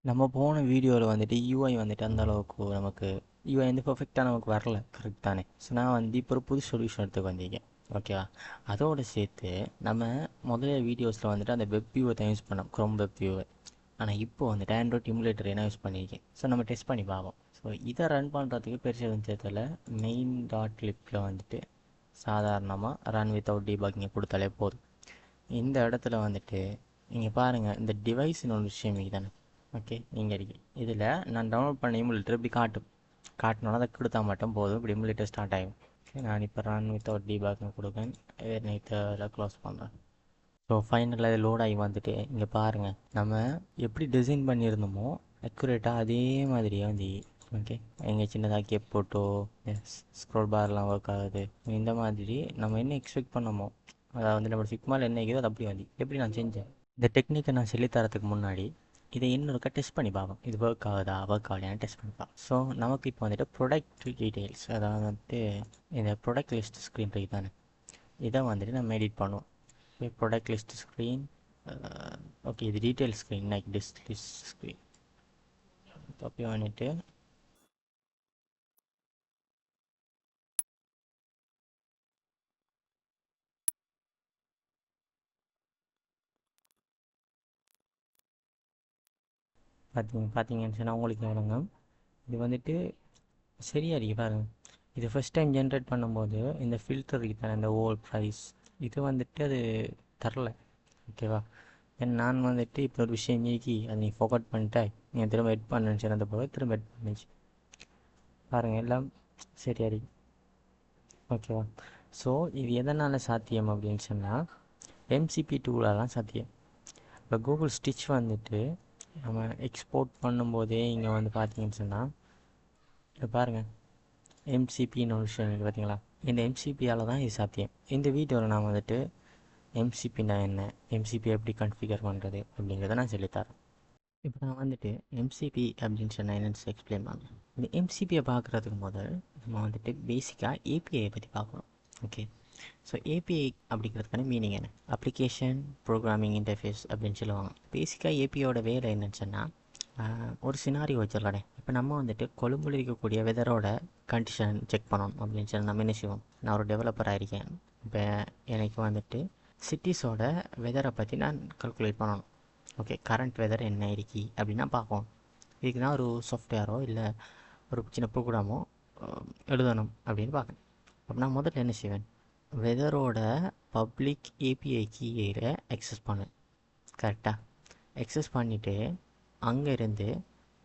நம்ம போன வீடியோவில் வந்துட்டு யூஐ வந்துட்டு அந்த அளவுக்கு நமக்கு யூஐ வந்து பெர்ஃபெக்டாக நமக்கு வரல, கரெக்ட் தானே? ஸோ நான் வந்து இப்போ ஒரு புது சொல்யூஷன் எடுத்துக்கு வந்திருக்கேன். ஓகேவா? அதோடு சேர்த்து நம்ம முதல்ல வீடியோஸில் வந்துட்டு அந்த வெப் வியூவை தான் யூஸ் பண்ணோம், க்ரோம் வெப் வியூவை. ஆனால் இப்போ வந்துட்டு ஆண்ட்ராய்ட் இமுலேட்டர் என்ன யூஸ் பண்ணியிருக்கேன். ஸோ நம்ம டெஸ்ட் பண்ணி பார்ப்போம். ஸோ இதை ரன் பண்ணுறதுக்கு பெருசாக விஷயத்தில் மெயின் டாட் லிப்பில் வந்துட்டு சாதாரணமாக ரன் வித்தவுட் டீபாகிங்கை கொடுத்தாலே போதும். இந்த இடத்துல வந்துட்டு நீங்கள் பாருங்கள், இந்த டிவைஸ்னு ஒரு விஷயம் தானே. ஓகே, நீங்கள் இருக்கு இதில் நான் டவுன்லோட் பண்ண இமுலேட்டர் இப்படி காட்டினோன்னா அதை கொடுத்தா மட்டும் போதும், இப்படி இமுலேட்டர் ஸ்டார்ட் ஆகும். ஓகே, நான் இப்போ ரன் வித்தவுட் டீபாக்னு கொடுப்பேன். நேற்று க்ளோஸ் பண்ணுறேன். ஸோ ஃபைனலாக இது லோட் ஆகி வந்துட்டு இங்கே பாருங்கள், நம்ம எப்படி டிசைன் பண்ணியிருந்தோமோ அக்யூரேட்டாக அதே மாதிரியே வந்து ஓகே. எங்கே சின்னதாக கேப் போட்டோ ஸ்க்ரோல் பார்லாம் ஒர்க் ஆகுது. இந்த மாதிரி நம்ம என்ன எக்ஸ்பெக்ட் பண்ணோமோ, அதாவது வந்து நம்ம ஃபிக்மால் என்ன இருக்குதோ அது அப்படி வந்து எப்படி நான் செஞ்சேன். இந்த டெக்னிக்கை நான் சொல்லித்தரத்துக்கு முன்னாடி இதை இன்னொருக்கா டெஸ்ட் பண்ணி பார்ப்போம். இது ஒர்க் ஆகுதா ஒர்க் ஆகலையான்னு டெஸ்ட் பண்ணி பார்ப்போம். ஸோ நமக்கு இப்போ வந்துட்டு ப்ராடக்ட் டீட்டெயில்ஸ், அதாவது வந்துட்டு இந்த ப்ராடக்ட் லிஸ்ட் ஸ்க்ரீன் இருக்கு தானே, இதை வந்துட்டு நம்ம எடிட் பண்ணுவோம். இப்போ ப்ராடக்ட் லிஸ்ட் ஸ்க்ரீன், ஓகே, இது detail screen, like list screen. அப்போ வந்துட்டு பார்த்தீங்கன்னு சொன்னால் உங்களுக்கு விளங்கும். இது வந்துட்டு சரியாக இருக்கு பாருங்கள். இது ஃபஸ்ட் டைம் ஜென்ரேட் பண்ணும்போது இந்த ஃபில்டர் இருக்கு தானே, இந்த ஓல் ப்ரைஸ், இது வந்துட்டு அது தரல. ஓகேவா? ஏன்னா நான் வந்துட்டு இப்போ ஒரு விஷயம் நீக்கி அதை நீ ஃபோக்கட் பண்ணிட்டேன், நீங்கள் திரும்ப எட் பண்ணுன்னு சிறந்த போக திரும்ப எட் பண்ணிச்சு பாருங்கள், எல்லாம் சரியா இருக்கு. ஓகேவா? ஸோ இது எதனால் சாத்தியம் அப்படின்னு சொன்னால் எம்சிபி டூலெலாம் சாத்தியம். இப்போ கூகுள் ஸ்டிச் வந்துட்டு நம்ம எக்ஸ்போர்ட் பண்ணும்போதே இங்கே வந்து பார்த்தீங்கன்னு சொன்னால் இப்போ பாருங்கள், எம்சிபின்னு ஒரு விஷயம் இருக்குது பார்த்தீங்களா? இந்த எம்சிபியால் தான் இது சாத்தியம். இந்த வீடியோவில் நான் வந்துட்டு எம்சிபின்னா என்ன, எம்சிபி எப்படி கன்ஃபிகர் பண்ணுறது அப்படிங்கிறத நான் சொல்லித்தரேன். இப்போ நான் வந்துட்டு எம்சிபி அப்படின்னு சொன்னால் என்னென்னு எக்ஸ்பிளைன் பண்ணுறேன். இந்த எம்சிபியை பார்க்குறதுக்கு முதல் நம்ம வந்துட்டு பேசிக்காக ஏபிஐயை பற்றி பார்க்கணும். ஓகே, ஸோ ஏபிஐ அப்படிங்கிறதுக்கான மீனிங் என்ன? அப்ளிகேஷன் ப்ரோக்ராமிங் இன்டர்ஃபேஸ் அப்படின்னு சொல்லுவாங்க. பேசிக்காக ஏபிஐயோட வேலை என்னன்னு சொன்னால், ஒரு சினாரி வச்சிடலானே. இப்போ நம்ம வந்துட்டு கொழும்புல இருக்கக்கூடிய வெதரோட கண்டிஷன் செக் பண்ணணும் அப்படின்னு சொல்லி நம்ம என்ன செய்வோம். நான் ஒரு டெவலப்பராக இருக்கேன். இப்போ எனக்கு வந்துட்டு சிட்டிஸோட வெதரை பற்றி நான் கல்குலேட் பண்ணணும். ஓகே, கரண்ட் வெதர் என்ன இருக்கி அப்படின்னா பார்ப்போம். இதுக்கு தான் ஒரு சாஃப்ட்வேரோ இல்லை ஒரு சின்ன ப்ரோக்ராமோ எழுதணும் அப்படின்னு பார்க்கணும். அப்போ நான் முதல்ல என்ன செய்வேன், வெதரோட பப்ளிக் ஏபிஐ கீயை அக்சஸ் பண்ணுவேன். கரெக்டாக அக்சஸ் பண்ணிவிட்டு அங்கேருந்து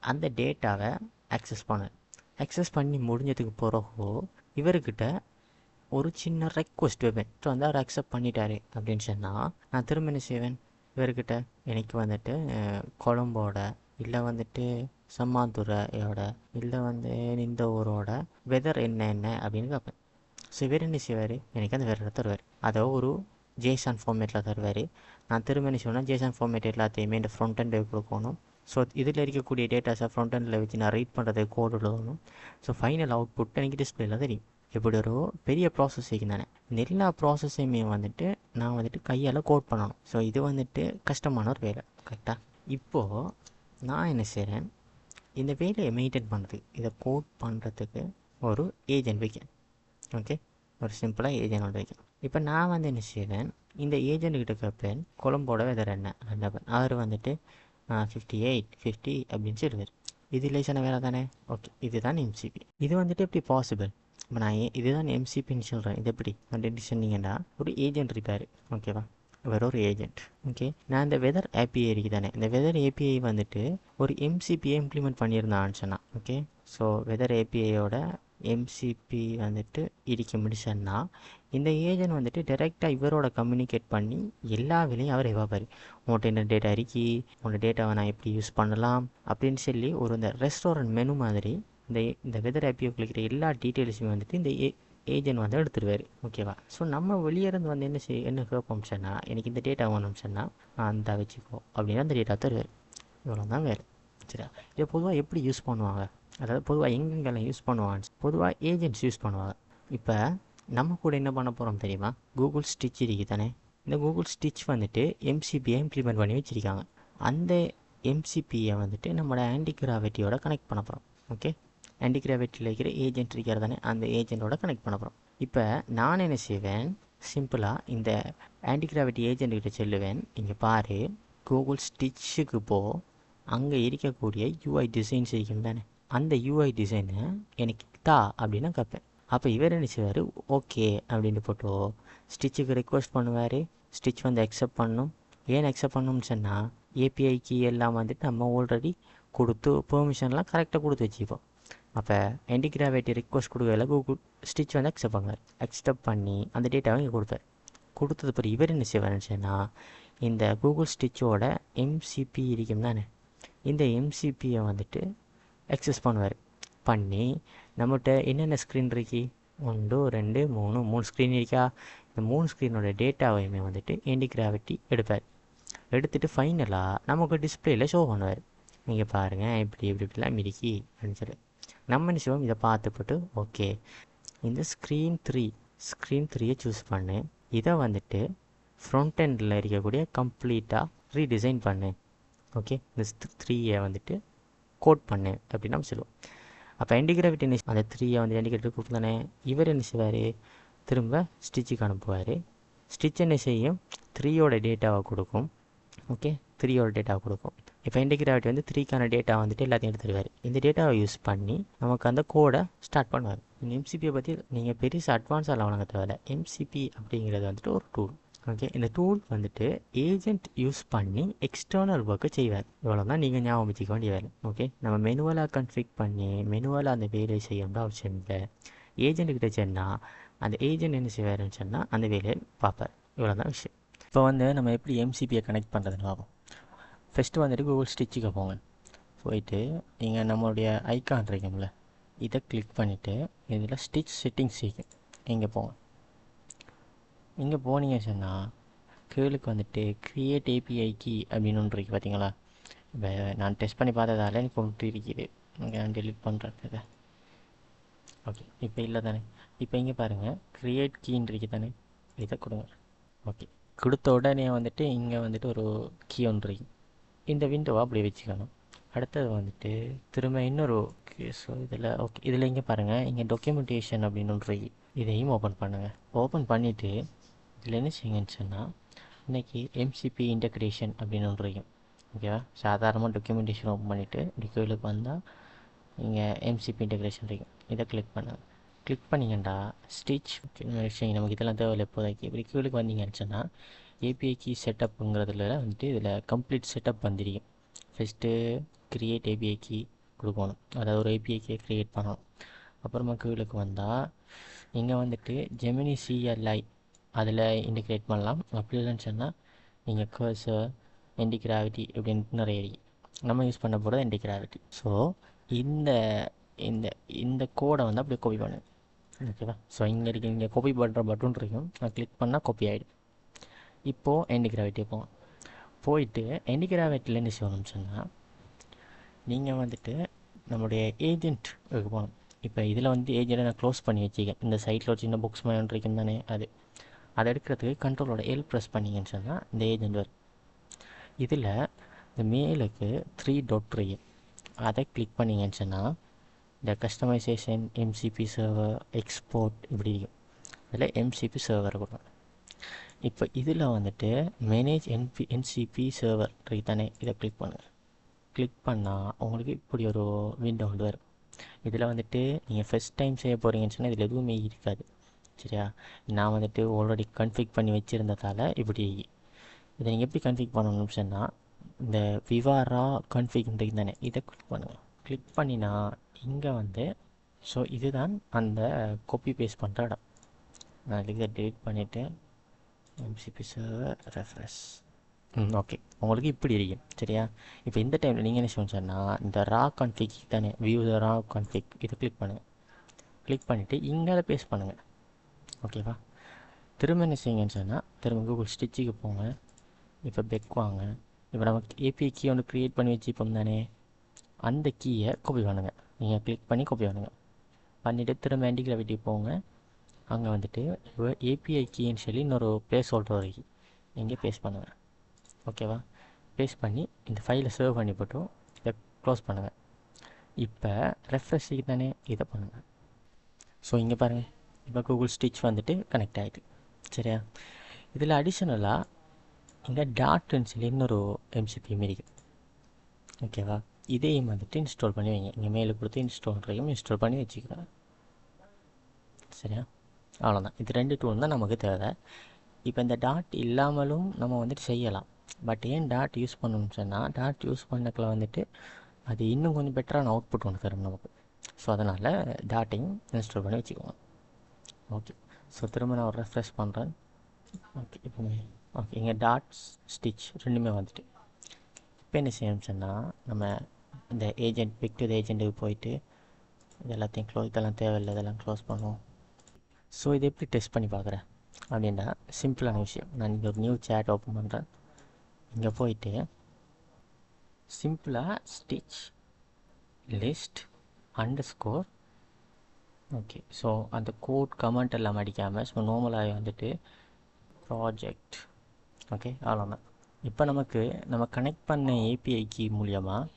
அந்த டேட்டாவை அக்சஸ் பண்ணுவேன். அக்சஸ் பண்ணி முடிஞ்சதுக்கு பிறகு இவர்கிட்ட ஒரு சின்ன ரெக்வஸ்ட் வைப்பேன். ஸோ வந்து அவர் அக்செப்ட் பண்ணிட்டாரு அப்படின்னு சொன்னால் நான் திரும்ப என்ன செய்வேன், இவர்கிட்ட எனக்கு வந்துட்டு கொழம்போட இல்லை வந்துட்டு சம்மாந்துறையோட இல்லை வந்து இந்த ஊரோட வெதர் என்ன அப்படின்னு கேட்பேன். ஸோ இவர் என்ன செய்வார், எனக்கு அந்த வெதரை தருவார். அதை ஒரு ஜேசான் ஃபார்மேட்டில் தருவார். நான் திரும்ப என்ன செய்வேன்னா ஜேசான் ஃபார்மேட் எல்லாத்தையுமே இந்த ஃப்ரண்ட் அண்ட் கொடுக்கணும். ஸோ இதில் இருக்கக்கூடிய டேட்டாஸை ஃப்ரண்ட் அண்டில் வச்சு நான் ரீட் பண்ணுறதுக்கு கோடு எழுதணும். ஸோ ஃபைனல் அவுட்புட் எனக்கு டிஸ்பிளேயில் தெரியும். இப்படி ஒரு பெரிய ப்ராசஸிங் தானே. இந்த எல்லா ப்ராசஸையுமே வந்துட்டு நான் வந்துட்டு கையால் கோட் பண்ணணும். ஸோ இது வந்துட்டு கஷ்டமான ஒரு வேலை. கரெக்டாக? இப்போது நான் என்ன செய்கிறேன், இந்த வேலையை மெயின்டைன் பண்ணுறதுக்கு, இதை கோட் பண்ணுறதுக்கு ஒரு ஏஜென்ட் வைக்கிறேன். ஓகே, ஒரு சிம்பிளாக ஏஜென்ட் ஒன்று வைக்கிறேன். இப்போ நான் வந்து என்ன செய்கிறேன், இந்த ஏஜென்ட்கிட்ட கேட்பேன் கொழம்போட வெதர் என்ன. அவர் வந்துட்டு 58 50 அப்படின்னு சொல்லுவார். இது ரிலேஷனாக வேலை தானே. ஓகே, இதுதான் எம்சிபி. இது வந்துட்டு எப்படி பாசிபிள்? இப்போ நான் இதுதான் எம்சிபின்னு சொல்கிறேன். இது எப்படி அப்படின்னு சொன்னீங்கன்னா, ஒரு ஏஜென்ட் இருப்பார். ஓகேவா? வேற ஒரு ஏஜென்ட். ஓகே, நான் இந்த வெதர் ஏபிஐ இருக்குது தானே, இந்த வெதர் ஏபிஐ வந்துட்டு ஒரு எம்சிபியை இம்ப்ளிமெண்ட் பண்ணியிருந்தான்னு சொன்னான். ஓகே, ஸோ வெதர் ஏபிஐயோட எம்சிபி வந்துட்டு இடிக்க முடிச்சேன்னா இந்த ஏஜென்ட் வந்துட்டு டைரெக்டாக இவரோட கம்யூனிகேட் பண்ணி எல்லா வேலையும் அவர் எவாப்பார். உங்கள்கிட்ட என்ன டேட்டா இருக்கி, உங்களோட டேட்டாவை நான் எப்படி யூஸ் பண்ணலாம் அப்படின்னு சொல்லி ஒரு இந்த ரெஸ்டாரண்ட் மெனு மாதிரி இந்த வெதர் ஆப்பியை இருக்கிற எல்லா டீட்டெயில்ஸுமே வந்துட்டு இந்த ஏஜென்ட் வந்து எடுத்துருவார். ஓகேவா? ஸோ நம்ம வெளியே இருந்து வந்து என்ன கேட்போம் சொன்னால், எனக்கு இந்த டேட்டா வேணும் சொன்னால் அந்த வச்சுக்கோ அப்படின்னா அந்த டேட்டா தருவார். இவ்வளோ தான் வேறு. சரியா? இதை பொதுவாக எப்படி யூஸ் பண்ணுவாங்க, அதாவது பொதுவாக எங்கெங்கெல்லாம் யூஸ் பண்ணுவாங்க, பொதுவாக ஏஜென்ட்ஸ் யூஸ் பண்ணுவாங்க. இப்போ நம்ம கூட என்ன பண்ண போகிறோம் தெரியுமா, கூகுள் ஸ்டிச் இருக்கு தானே, இந்த கூகுள் ஸ்டிச் வந்துட்டு எம்சிபியை இம்ப்ளிமெண்ட் பண்ணி வச்சுருக்காங்க. அந்த எம்சிபியை வந்துட்டு நம்மளோட ஆன்டி கிராவிட்டியோட கனெக்ட் பண்ண போகிறோம். ஓகே, ஆன்டி கிராவிட்டியில் இருக்கிற ஏஜென்ட் இருக்கிறதானே, அந்த ஏஜென்ட்டோட கனெக்ட் பண்ண போகிறோம். இப்போ நான் என்ன செய்வேன், சிம்பிளாக இந்த ஆன்டி கிராவிட்டி ஏஜென்ட்கிட்ட சொல்லுவேன், இங்கே பாரு கூகுள் ஸ்டிச்சுக்கு போ, அங்கே இருக்கக்கூடிய யூஐ டிசைன்ஸ் இருக்கும் தானே, அந்த யூஐ டிசைனை எனக்கு தா அப்படின்னு கேட்பேன். அப்போ இவர் என்ன செய்வார், ஓகே அப்படின்னு போட்டு ஸ்டிச்சுக்கு ரெக்வஸ்ட் பண்ணுவார். ஸ்டிச் வந்து அக்செப்ட் பண்ணணும். ஏன் அக்செப்ட் பண்ணணும்னு சொன்னால் ஏபிஐ கீ எல்லாம் வந்துட்டு நம்ம ஆல்ரெடி கொடுத்து பெர்மிஷன்லாம் கரெக்டாக கொடுத்து வச்சுப்போம். அப்போ ஆன்டி கிராவிட்டி ரிக்வஸ்ட் கொடுக்கல கூகுள் ஸ்டிச் வந்து அக்செப்ட் பண்ணுவார். அக்செப்ட் பண்ணி அந்த டேட்டாவை இங்கே கொடுப்பார். கொடுத்தது பிறகு இவர் என்ன செய்வார்னு சொன்னால் இந்த கூகுள் ஸ்டிச்சோட எம்சிபி இருக்கும் தானே, இந்த எம்சிபியை வந்துட்டு அக்சஸ் பண்ணுவார். பண்ணி நம்மகிட்ட என்னென்ன ஸ்க்ரீன் இருக்கு, 1 2 3 ஸ்க்ரீன் இருக்கா, இந்த 3 ஸ்க்ரீனோட டேட்டாவையுமே வந்துட்டு ஆன்டி கிராவிட்டி எடுப்பார். எடுத்துகிட்டு ஃபைனலாக நமக்கு டிஸ்பிளேயில் ஷோ பண்ணுவார். நீங்கள் பாருங்கள் இப்படிலாம் மிரிக்கி அப்படின்னு சொல்லி நம்ம என்ன செய்வோம், இதை பார்த்துப்பட்டு ஓகே இந்த ஸ்க்ரீன் 3யை சூஸ் பண்ணு, இதை வந்துட்டு ஃப்ரண்ட் எண்டில் இருக்கக்கூடிய கம்ப்ளீட்டாக ரீடிசைன் பண்ணு. ஓகே, இந்த 3யை வந்துட்டு கோட் பண்ணு அப்படின்னு நம்ம சொல்லுவோம். அப்போ ஆன்டி கிராவிட்டி அந்த 3யை வந்து ஆன்டி கிராவிட்டி கொடுத்தானே, இவர் என்ன செய்வார், திரும்ப ஸ்டிச்சுக்கு அனுப்புவார். ஸ்டிச் என்ன செய்யும், 3யோட டேட்டாவை கொடுக்கும். ஓகே, 3யோட டேட்டாவை கொடுக்கும். இப்போ ஆன்டி கிராவிட்டி வந்து 3க்கான டேட்டா வந்துட்டு எல்லாத்தையும் எடுத்துருவார். இந்த டேட்டாவை யூஸ் பண்ணி நமக்கு அந்த கோடை ஸ்டார்ட் பண்ணுவார். இந்த எம்சிபியை பற்றி நீங்கள் பெருசாக அட்வான்ஸாக வழங்க தேவையில்ல. எம்சிபி அப்படிங்கிறது வந்துட்டு ஒரு டூல். ஓகே, இந்த டூல் வந்துட்டு ஏஜென்ட் யூஸ் பண்ணி எக்ஸ்டர்னல் ஒர்க்கை செய்வார். இவ்வளோ தான் நீங்கள் ஞாபகம் வச்சுக்க வேண்டிய வேலை. ஓகே, நம்ம மெனுவலாக கன்ஃபிக் பண்ணி மெனுவலாக அந்த வேலையை செய்யணும்னு அவசியம் இல்லை. ஏஜென்ட்டுக்கிட்ட சொன்னால் அந்த ஏஜென்ட் என்ன செய்வாருன்னு சொன்னால் அந்த வேலையை பார்ப்பார். இவ்வளோ தான் விஷயம். இப்போ வந்து நம்ம எப்படி எம்சிபியை கனெக்ட் பண்ணுறதுன்னு பார்ப்போம். ஃபஸ்ட்டு வந்துட்டு கூகுள் ஸ்டிச்சுக்கு போங்க. போயிட்டு நீங்கள் நம்மளுடைய ஐக்கான் இருக்கும்ல, இதை கிளிக் பண்ணிவிட்டு இதில் ஸ்டிச் செட்டிங்ஸ் இருக்கும், இங்கே போங்க. இங்கே போனீங்க சொன்னால் கீழுக்கு வந்துட்டு க்ரியேட் ஏபிஐ கீ அப்படின்னு ஒன்று இருக்குது பார்த்தீங்களா. இப்போ நான் டெஸ்ட் பண்ணி பார்த்ததால எனக்கு ஒன்று இருக்குது, இங்கே நான் டெலிட் பண்ணுறது. ஓகே, இப்போ இல்லை தானே. இப்போ இங்கே பாருங்கள் க்ரியேட் கீன்னு இருக்குது தானே, இதை கொடுங்க. ஓகே, கொடுத்த உடனே வந்துட்டு இங்கே வந்துட்டு ஒரு கீ ஒன்று இருக்கு. இந்த விண்டோவை அப்படி வச்சுக்கணும். அடுத்தது வந்துட்டு திரும்ப இன்னொரு ஸோ இதில் ஓகே, இதில் இங்கே பாருங்கள் இங்கே டாக்குமெண்டேஷன் அப்படின்னு ஒன்று இருக்கு. இதையும் ஓப்பன் பண்ணுங்கள். ஓப்பன் பண்ணிவிட்டு இதில் என்ன செய்யுங்கன்னு சொன்னால் இன்றைக்கி எம்சிபி இன்டெக்ரேஷன் அப்படின்னு ஒன்று இருக்கும். ஓகேவா, சாதாரணமாக டாக்குமெண்டேஷன் ஓப்பன் பண்ணிவிட்டு இப்படி கீழுக்கு வந்தால் இங்கே எம்சிபி இன்டெக்ரேஷன் இருக்கும், இதை கிளிக் பண்ணுங்கள். கிளிக் பண்ணிங்கண்டா ஸ்டிச் விஷயம் நமக்கு இதெல்லாம் தேவையில்லை இப்போதைக்கு. இப்படி கீழுக்கு வந்தீங்கன்னு சொன்னால் ஏபிஐ கீ செட்டப்புங்கிறதுல வந்துட்டு இதில் கம்ப்ளீட் செட்டப் வந்துருக்கும். ஃபஸ்ட்டு க்ரியேட் ஏபிஐ கீ கொடுக்கணும், அதாவது ஒரு ஏபிஐ கீயை க்ரியேட் பண்ணணும். அப்புறமா கீழுக்கு வந்தால் இங்கே வந்துட்டு ஜெமினி சிஎல்ஐ அதில் இன்டிகிரேட் பண்ணலாம். அப்படி இல்லைன்னு சொன்னால் நீங்கள் கர்சர் ஆன்டி கிராவிட்டி இப்படின்ட்டு நிறைய இருக்குது. நம்ம யூஸ் பண்ண போகிறது ஆன்டி கிராவிட்டி. ஸோ இந்த இந்த இந்த கோடை வந்து அப்படியே காப்பி பண்ணு. ஓகேவா, ஸோ இங்கே காப்பி பண்ணுற பட்டன் இருக்கும், நான் கிளிக் பண்ணால் காப்பி ஆகிடும். இப்போது ஆன்டி கிராவிட்டி போயிட்டு ஆன்டி கிராவிட்டியில் என்ன செய்யணும்னு சொன்னால் நீங்கள் வந்துட்டு நம்மளுடைய ஏஜென்ட் போகணும். இப்போ இதில் வந்து ஏஜென்ட்டை நான் க்ளோஸ் பண்ணி வச்சுக்கேன். இந்த சைட்டில் ஒரு சின்ன புக்ஸ் மாதிரி ஒன்று இருக்கும் தானே, அதை எடுக்கிறதுக்கு கண்ட்ரோலோட எல் ப்ரெஸ் பண்ணிங்கன்னு சொன்னால் இந்த ஏஜென்ட் வரும். இதில் இந்த மேலுக்கு 3 டாட் இருக்கும், அதை கிளிக் பண்ணிங்கன்னு சொன்னால் இந்த கஸ்டமைசேஷன் எம்சிபி சர்வர் எக்ஸ்போர்ட் இப்படி இருக்கும். அதில் எம்சிபி சர்வர் கொடுக்கணும். இப்போ இதில் வந்துட்டு மேனேஜ் என்சிபி சர்வர் இருக்கு தானே, இதை கிளிக் பண்ணுங்கள். கிளிக் பண்ணால் உங்களுக்கு இப்படி ஒரு விண்டோ வந்து வரும். இதில் வந்துட்டு நீங்கள் ஃபஸ்ட் டைம் செய்ய போகிறீங்கன்னு சொன்னால் இதில் எதுவுமே இருக்காது. சரியா, நான் வந்துட்டு ஆல்ரெடி கன்ஃபிக் பண்ணி வச்சுருந்ததால் இப்படி. இதை நீங்கள் எப்படி கன்ஃபிக் பண்ணணும்னு சொன்னால் இந்த விவாரா கன்ஃபிக்ன்றது தானே, இதை கிளிக் பண்ணுங்கள். கிளிக் பண்ணினா இங்கே வந்து ஸோ இதுதான் அந்த காப்பி பேஸ்ட் பண்ணுற இடம். நான் இதை டெலிட் பண்ணிவிட்டு எம்சிபி சர்வர் ரெஃப்ரெஷ். ஓகே, உங்களுக்கு இப்படி இருக்கும். சரியா, இப்போ இந்த டைமில் நீங்கள் என்ன செய்யணும்னு சொன்னால் இந்த ரா கான்ஃபிக் தானே, வியூ த ரா கான்ஃபிக், இதை கிளிக் பண்ணுங்கள். கிளிக் பண்ணிவிட்டு இங்கே அதை பேஸ்ட் பண்ணுங்கள். ஓகேவா, திரும்ப என்ன செய்யுங்கன்னு சொன்னால் திரும்ப கூகுள் ஸ்டிச்சுக்கு போங்க. இப்போ பெக் வாங்க. இப்போ நமக்கு ஏபிஐ கீ ஒன்று க்ரியேட் பண்ணி வச்சுப்போம் தானே, அந்த கீயை காப்பி பண்ணுங்கள். நீங்கள் கிளிக் பண்ணி காப்பி பண்ணுங்கள். பண்ணிவிட்டு திரும்ப ஆன்டி கிராவிட்டி போங்க. அங்கே வந்துட்டு ஏபிஐ கீன்னு சொல்லி இன்னொரு பிளேஸ் ஹோல்டர் இருக்கு, இங்கே பேஸ்ட் பண்ணுங்கள். ஓகேவா, பேஸ்ட் பண்ணி இந்த ஃபைலை சேவ் பண்ணி போட்டு இதை க்ளோஸ் பண்ணுங்கள். இப்போ ரெஃப்ரெஷ்ஷுக்கு தானே இதை பண்ணுங்கள். ஸோ இங்கே பாருங்கள், இப்போ கூகுள் ஸ்டிச் வந்துட்டு கனெக்ட் ஆகிட்டு. சரியா? இதில் அடிஷ்னலாக இங்கே டாட்னு சொல்லி இன்னொரு எம்சிபி இருக்குது. ஓகேவா? இதையும் வந்துட்டு இன்ஸ்டால் பண்ணி வைங்க. இங்கே மேலே கொடுத்து இன்ஸ்டால் இன்ஸ்டால் பண்ணி வச்சுக்கலாம். சரியா? அவ்வளோதான். இது 2 டூல் தான் நமக்கு தேவை. இப்போ இந்த டாட் இல்லாமலும் நம்ம வந்துட்டு செய்யலாம். பட் ஏன் டாட் யூஸ் பண்ணணும்னு சொன்னால், டாட் யூஸ் பண்ணக்குள்ள வந்துட்டு அது இன்னும் கொஞ்சம் பெட்டரான அவுட்புட் ஒன்று தரும் நமக்கு. ஸோ அதனால் டாட்டையும் இன்ஸ்டால் பண்ணி வச்சுக்கோங்க. ஓகே. ஸோ திரும்ப நான் ஒரு ரெஃப்ரெஷ் பண்ணுறேன். ஓகே. இப்போ ஓகே, இங்கே டாட்ஸ் ஸ்டிச் ரெண்டுமே வந்துட்டு இப்போ என்ன செய்யணும்னு சொன்னால், நம்ம இந்த ஏஜென்ட் பிக் டு ஏஜென்ட்டுக்கு போயிட்டு இது எல்லாத்தையும் இதெல்லாம் தேவையில்லை, இதெல்லாம் க்ளோஸ் பண்ணுவோம். ஸோ இதை எப்படி டெஸ்ட் பண்ணி பார்க்குறேன் அப்படின்னா, சிம்பிளான விஷயம். நான் இங்கே ஒரு நியூ சேட் ஓப்பன் பண்ணுறேன். இங்கே போயிட்டு சிம்பிளாக stitch list underscore. Okay. So அந்த கோட் கமெண்ட் எல்லாம் அடிக்காமல் ஸோ நார்மலாக வந்துட்டு ப்ராஜெக்ட். ஓகே, அவ்வளோதான். இப்போ நம்ம கனெக்ட் பண்ண ஏபிஐ கீ மூலியமாக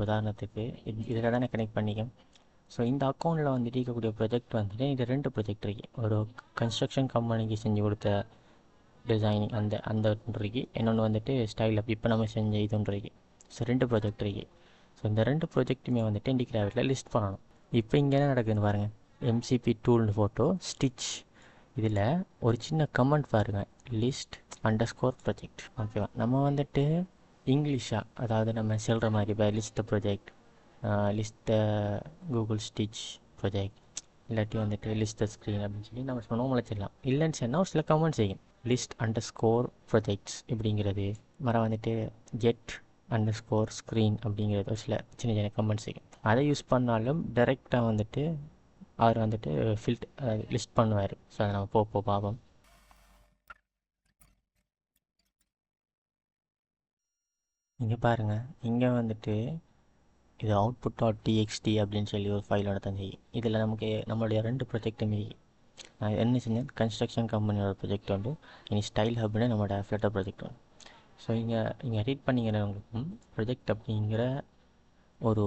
உதாரணத்துக்கு இதில் தானே கனெக்ட் பண்ணிக்கோம். ஸோ இந்த அக்கௌண்ட்டில் வந்துட்டு இருக்கக்கூடிய ப்ராஜெக்ட் வந்துட்டு இது 2 ப்ராஜெக்ட் இருக்குது. ஒரு கன்ஸ்ட்ரக்ஷன் கம்பெனிக்கு செஞ்சு கொடுத்த டிசைனிங் அந்த ஒன்று இருக்குது. இன்னொன்று வந்துட்டு ஸ்டைல் அப் இப்போ நம்ம செஞ்ச இது ஒன்று இருக்குது. ஸோ 2 ப்ராஜெக்ட் இருக்குது. ஸோ இந்த 2 ப்ராஜெக்ட்டுமே வந்துட்டு இண்டிகிராஃபிக்கில் லிஸ்ட் பண்ணணும். இப்போ இங்கே என்ன நடக்குதுன்னு பாருங்கள். எம்சிபி டூல்னு ஃபோட்டோ ஸ்டிச் இதில் ஒரு சின்ன கமெண்ட் பாருங்கள், லிஸ்ட் அண்டர்ஸ்கோர் ப்ராஜெக்ட். ஓகேவா? நம்ம வந்துட்டு இங்கிலீஷாக, அதாவது நம்ம சொல்கிற மாதிரி இப்போ list project, list Google stitch project, இல்லாட்டி வந்துட்டு லிஸ்ட் ஸ்க்ரீன் அப்படின்னு சொல்லி நம்ம நார்மலாக சொல்லலாம். இல்லைன்னு சொன்னால் ஒரு சில கமெண்ட் செய்யும். லிஸ்ட் அண்டர்ஸ்கோர் ப்ராஜெக்ட்ஸ் இப்படிங்கிறது மரம் வந்துட்டு கெட் அண்டர்ஸ்கோர் ஸ்க்ரீன் அப்படிங்கிறது ஒரு சில சின்ன சின்ன கமெண்ட் செய்யும். அதை யூஸ் பண்ணாலும் டைரெக்டாக வந்துட்டு அவர் வந்துட்டு லிஸ்ட் பண்ணுவார். ஸோ அதை நம்ம போ பார்ப்போம். இங்கே பாருங்கள், இங்கே வந்துட்டு இது output.txt அப்படின்னு சொல்லி ஒரு ஃபைலோட தந்தி. இதில் நமக்கு நம்மளுடைய 2 ப்ராஜெக்ட்டுமே நான் என்ன செஞ்சேன், கன்ஸ்ட்ரக்ஷன் கம்பெனியோட ப்ராஜெக்ட் உண்டு, இனி ஸ்டைல் ஹப்னு நம்மளோட ஃப்ளட்டர் ப்ராஜெக்ட் உண்டு. ஸோ இங்கே ரீட் பண்ணிங்கன்னா உங்களுக்கும் ப்ராஜெக்ட் அப்படிங்கிற ஒரு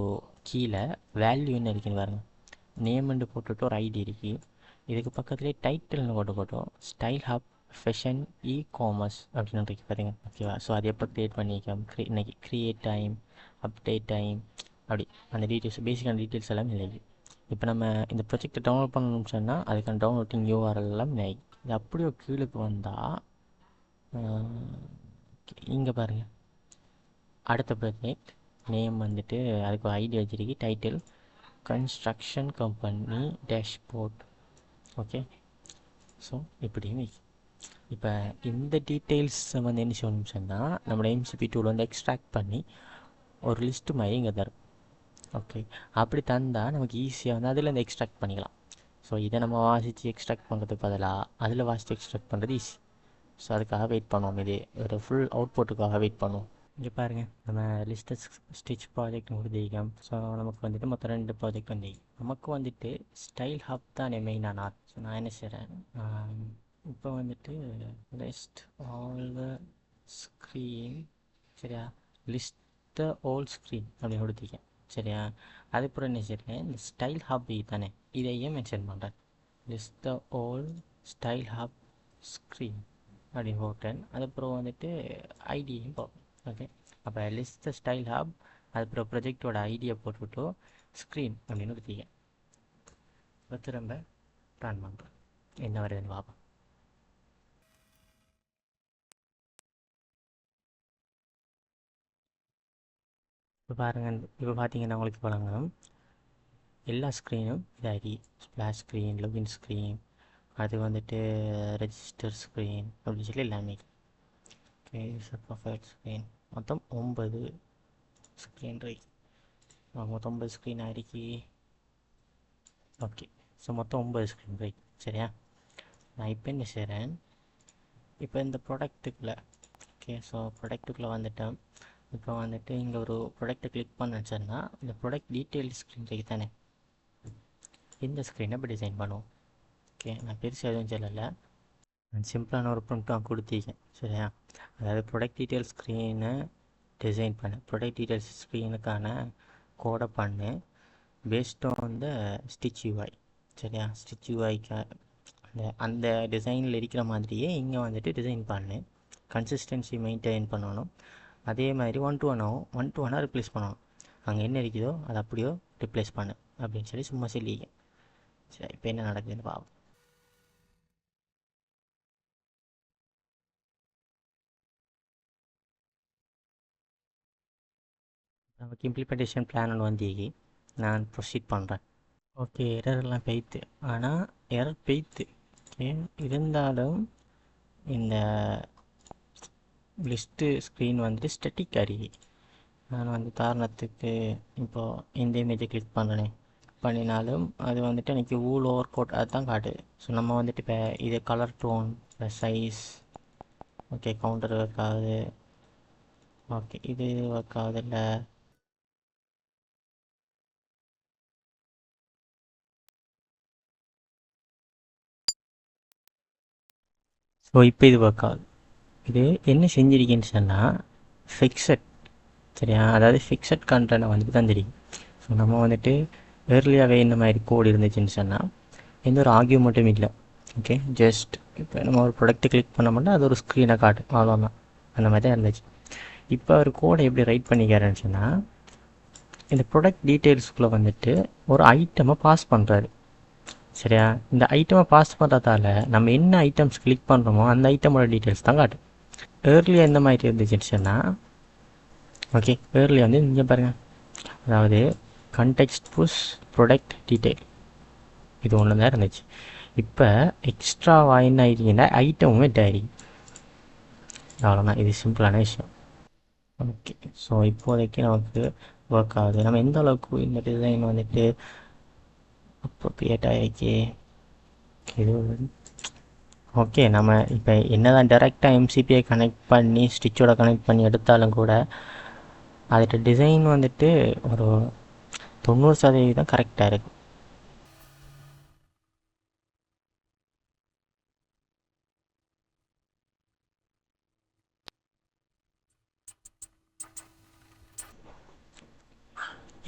கீழே வேல்யூ என்ன இருக்குன்னு பாருங்கள். நேம்னு போட்டுட்டு ஒரு ஐடி இருக்குது. இதுக்கு பக்கத்துலேயே டைட்டில்னு போட்டோம் ஸ்டைல் ஹப் ஃபேஷன் காமர்ஸ் அப்படின்னு இருக்கு பாருங்க. ஓகேவா? ஸோ அதை எப்போ க்ரியேட் பண்ணிக்கலாம், இன்னைக்கு க்ரியேட் டைம், அப்டேட் டைம், அப்படி அந்த டீட்டெயில்ஸ், பேசிக்கான டீட்டெயில்ஸ் எல்லாம் இல்லை. இப்போ நம்ம இந்த ப்ராஜெக்டை டவுன்லோட் பண்ணணும்னு சொன்னால் அதுக்கான டவுன்லோடிங் யூஆர்எல் எல்லாம் இல்லை. இது அப்படியே கீழுக்கு வந்தால் இங்கே பாருங்கள், அடுத்த ப்ராஜெக்ட் நேம் வந்துட்டு அதுக்கு ஒரு ஐடி வச்சிருக்கு, title construction company dashboard. Okay. So இப்படியும் இப்போ இந்த டீட்டெயில்ஸை வந்து என்ன செய்யணும்னு சொன்னால், நம்மளோட எம்சிபி டூல் வந்து எக்ஸ்ட்ராக்ட் பண்ணி ஒரு லிஸ்ட்டு மாதிரி இங்கே தரும். ஓகே. அப்படி தந்தால் நமக்கு ஈஸியாக வந்து அதில் இந்த எக்ஸ்ட்ராக்ட் பண்ணிக்கலாம். ஸோ இதை நம்ம வாசித்து எக்ஸ்ட்ராக்ட் பண்ணுறதுக்கு பதிலாக அதில் வாசித்து எக்ஸ்ட்ராக்ட் பண்ணுறது ஈஸி. ஸோ அதுக்காக வெயிட் பண்ணுவோம். இது ஒரு ஃபுல் அவுட்புட்டுக்காக வெயிட் பண்ணுவோம். இங்கே பாருங்கள், நம்ம லிஸ்ட் ஸ்டிச் ப்ராஜெக்ட் முடிஞ்சிருக்கோம். ஸோ நமக்கு வந்துட்டு மொத்தம் 2 ப்ராஜெக்ட் வந்து நமக்கு வந்துட்டு ஸ்டைல் ஹப் தான் மெயினான ஆர்ட். ஸோ நான் என்ன செய்கிறேன், இப்போ வந்துட்டு லிஸ்ட் ஆல் த ஸ்க்ரீன். சரியா? லிஸ்ட் த ஓல் ஸ்க்ரீன் அப்படின்னு கொடுத்துருக்கேன். சரியா? அதுக்கப்புறம் என்ன செய்கிறேன், இந்த ஸ்டைல் ஹப் தானே இதையும் மென்ஷன் பண்ணுறேன். List the all style hub screen அப்படின்னு போட்டேன். அதுக்கப்புறம் வந்துட்டு ஐடியையும் போட்டேன். ஓகே. அப்போ லிஸ்ட் த ஸ்டைல் ஹப், அதுக்கப்புறம் ப்ரொஜெக்டோட ஐடியை போட்டுவிட்டு ஸ்க்ரீன் அப்படின்னு கொடுத்தீங்க. இப்போ திரும்ப ரன் பண்ணுறேன், என்ன வருதுன்னு பார்ப்போம். இப்போ பாருங்கள், இப்போ பார்த்தீங்கன்னா உங்களுக்கு வழங்கணும் எல்லா ஸ்க்ரீனும் இதாகி ஸ்ப்ளாஷ் ஸ்க்ரீன், லொகின் ஸ்க்ரீன், அது வந்துட்டு ரெஜிஸ்டர் ஸ்க்ரீன் அப்படின்னு சொல்லி எல்லாமே. ஓகே. ப்ரொஃபைல் ஸ்க்ரீன் மொத்தம் 9 ஸ்க்ரீன் இருக்கு. மொத்தம் 9 ஸ்க்ரீன் ஆயிருக்கு. ஓகே. ஸோ மொத்தம் 9 ஸ்க்ரீன் இருக்கு. சரியா? நான் இப்போ என்ன செய்கிறேன், இப்போ இந்த ப்ராடக்ட்டுக்குள்ளே, ஓகே, ஸோ ப்ராடக்ட்டுக்குள்ளே வந்துட்டேன். இப்போ வந்துட்டு இங்கே ஒரு ப்ராடக்ட்டை கிளிக் பண்ணேன்னு சொன்னால் இந்த ப்ராடக்ட் டீட்டெயில் ஸ்க்ரீன் இருக்கு தானே, இந்த ஸ்க்ரீனை இப்போ டிசைன் பண்ணுவோம். ஓகே. நான் பெருசாக எதுவும் சொல்லலை, நான் சிம்பிளான ஒரு ப்ரிண்ட் தான் கொடுத்திருக்கேன். சரியா? அதாவது ப்ராடக்ட் டீட்டெயில் ஸ்க்ரீனை டிசைன் பண்ணு. ப்ராடக்ட் டீட்டெயில்ஸ் ஸ்க்ரீனுக்கான கோடை பண்ணு based on the stitch UI. சரியா? ஸ்டிச் யூஐக்கு அந்த டிசைனில் இருக்கிற மாதிரியே இங்கே வந்துட்டு டிசைன் பண்ணு. கன்சிஸ்டன்சி மெயின்டைன் பண்ணணும். அதே மாதிரி 1-to-1 ஆகும். 1-to-1 ரிப்ளேஸ் பண்ணணும். அங்கே என்ன இருக்குதோ அதை அப்படியோ ரிப்ளேஸ் பண்ணு அப்படின்னு சொல்லி சும்மா சொல்லிங்க. சரி, இப்போ என்ன நடக்குதுன்னு பார்ப்போம். நமக்கு இம்ப்ளிமெண்டேஷன் பிளான் ஒன்று வந்தீங்க. நான் ப்ரொசீட் பண்ணுறேன். ஓகே, எரர்லாம் பெய்த்து. ஆனால் எரர் பெய்த்து. ஓகே, இருந்தாலும் இந்த லிஸ்ட்டு ஸ்க்ரீன் வந்துட்டு ஸ்டெட்டிக் அறிகி. நான் வந்து காரணத்துக்கு இப்போது இந்த இமேஜை கிளிக் பண்ணுறேன். பண்ணினாலும் அது வந்துட்டு எனக்கு ஊல் ஓவர் கோட் அதுதான் காட்டுது. ஸோ நம்ம வந்துட்டு இப்போ இது கலர் டோன், இப்போ சைஸ், ஓகே கவுண்டர் ஒர்க் ஆகுது. ஓகே, இது ஒர்க் ஆகுதில்ல. ஸோ இப்போ இது ஒர்க் ஆகுது. இது என்ன செஞ்சிருக்கேன்னு சொன்னால் ஃபிக்ஸட். சரியா? அதாவது ஃபிக்ஸட் கண்டென்ட்டை வந்துட்டு தான் தெரியும். ஸோ நம்ம வந்துட்டு ஏர்லியாகவே இந்த மாதிரி கோடு இருந்துச்சுன்னு சொன்னால் எந்த ஒரு ஆர்கியூமெண்ட்டும் இல்லை. ஓகே, ஜஸ்ட் இப்போ நம்ம ஒரு ப்ராடக்ட்டை கிளிக் பண்ண மாட்டோம், அது ஒரு ஸ்க்ரீனை காட்டு, அவ்வளோதான். அந்த மாதிரி தான் இருந்துச்சு. இப்போ அவர் கோடை எப்படி ரைட் பண்ணிக்கிறாருன்னு சொன்னால் இந்த ப்ராடக்ட் டீட்டெயில்ஸ்குள்ளே வந்துட்டு ஒரு ஐட்டமை பாஸ் பண்ணுறாரு. சரியா? இந்த ஐட்டமை பாஸ் பண்ணுறதால நம்ம என்ன ஐட்டம்ஸ் கிளிக் பண்ணுறோமோ அந்த ஐட்டமோட டீட்டெயில்ஸ் தான் காட்டும். ஏர்லியாக எந்த மாதிரி இருந்துச்சுன்னு சொன்னால் ஓகே, ஏர்லியாக வந்து இங்கே பாருங்கள், அதாவது கண்டெக்ஸ்ட் புஷ் ப்ராடக்ட் டீட்டெயில் இது ஒன்று தான் இருந்துச்சு. இப்போ எக்ஸ்ட்ராவாக என்ன ஆகிட்டீங்கன்னா ஐட்டமுமே டைரி. அவ்வளோதான், இது சிம்பிளான விஷயம். ஓகே, ஸோ இப்போதைக்கு நமக்கு ஒர்க் ஆகுது. நம்ம எந்த அளவுக்கு இந்த டிசைன் வந்துட்டு அப்ரோப்ரியேட் ஆகிருக்கு இது. ஓகே, நம்ம இப்போ என்ன தான் டேரெக்டாக எம்சிபியை கனெக்ட் பண்ணி ஸ்டிச்சோட கனெக்ட் பண்ணி எடுத்தாலும் கூட அதோட டிசைன் வந்துட்டு ஒரு 90% கரெக்டாக இருக்குது.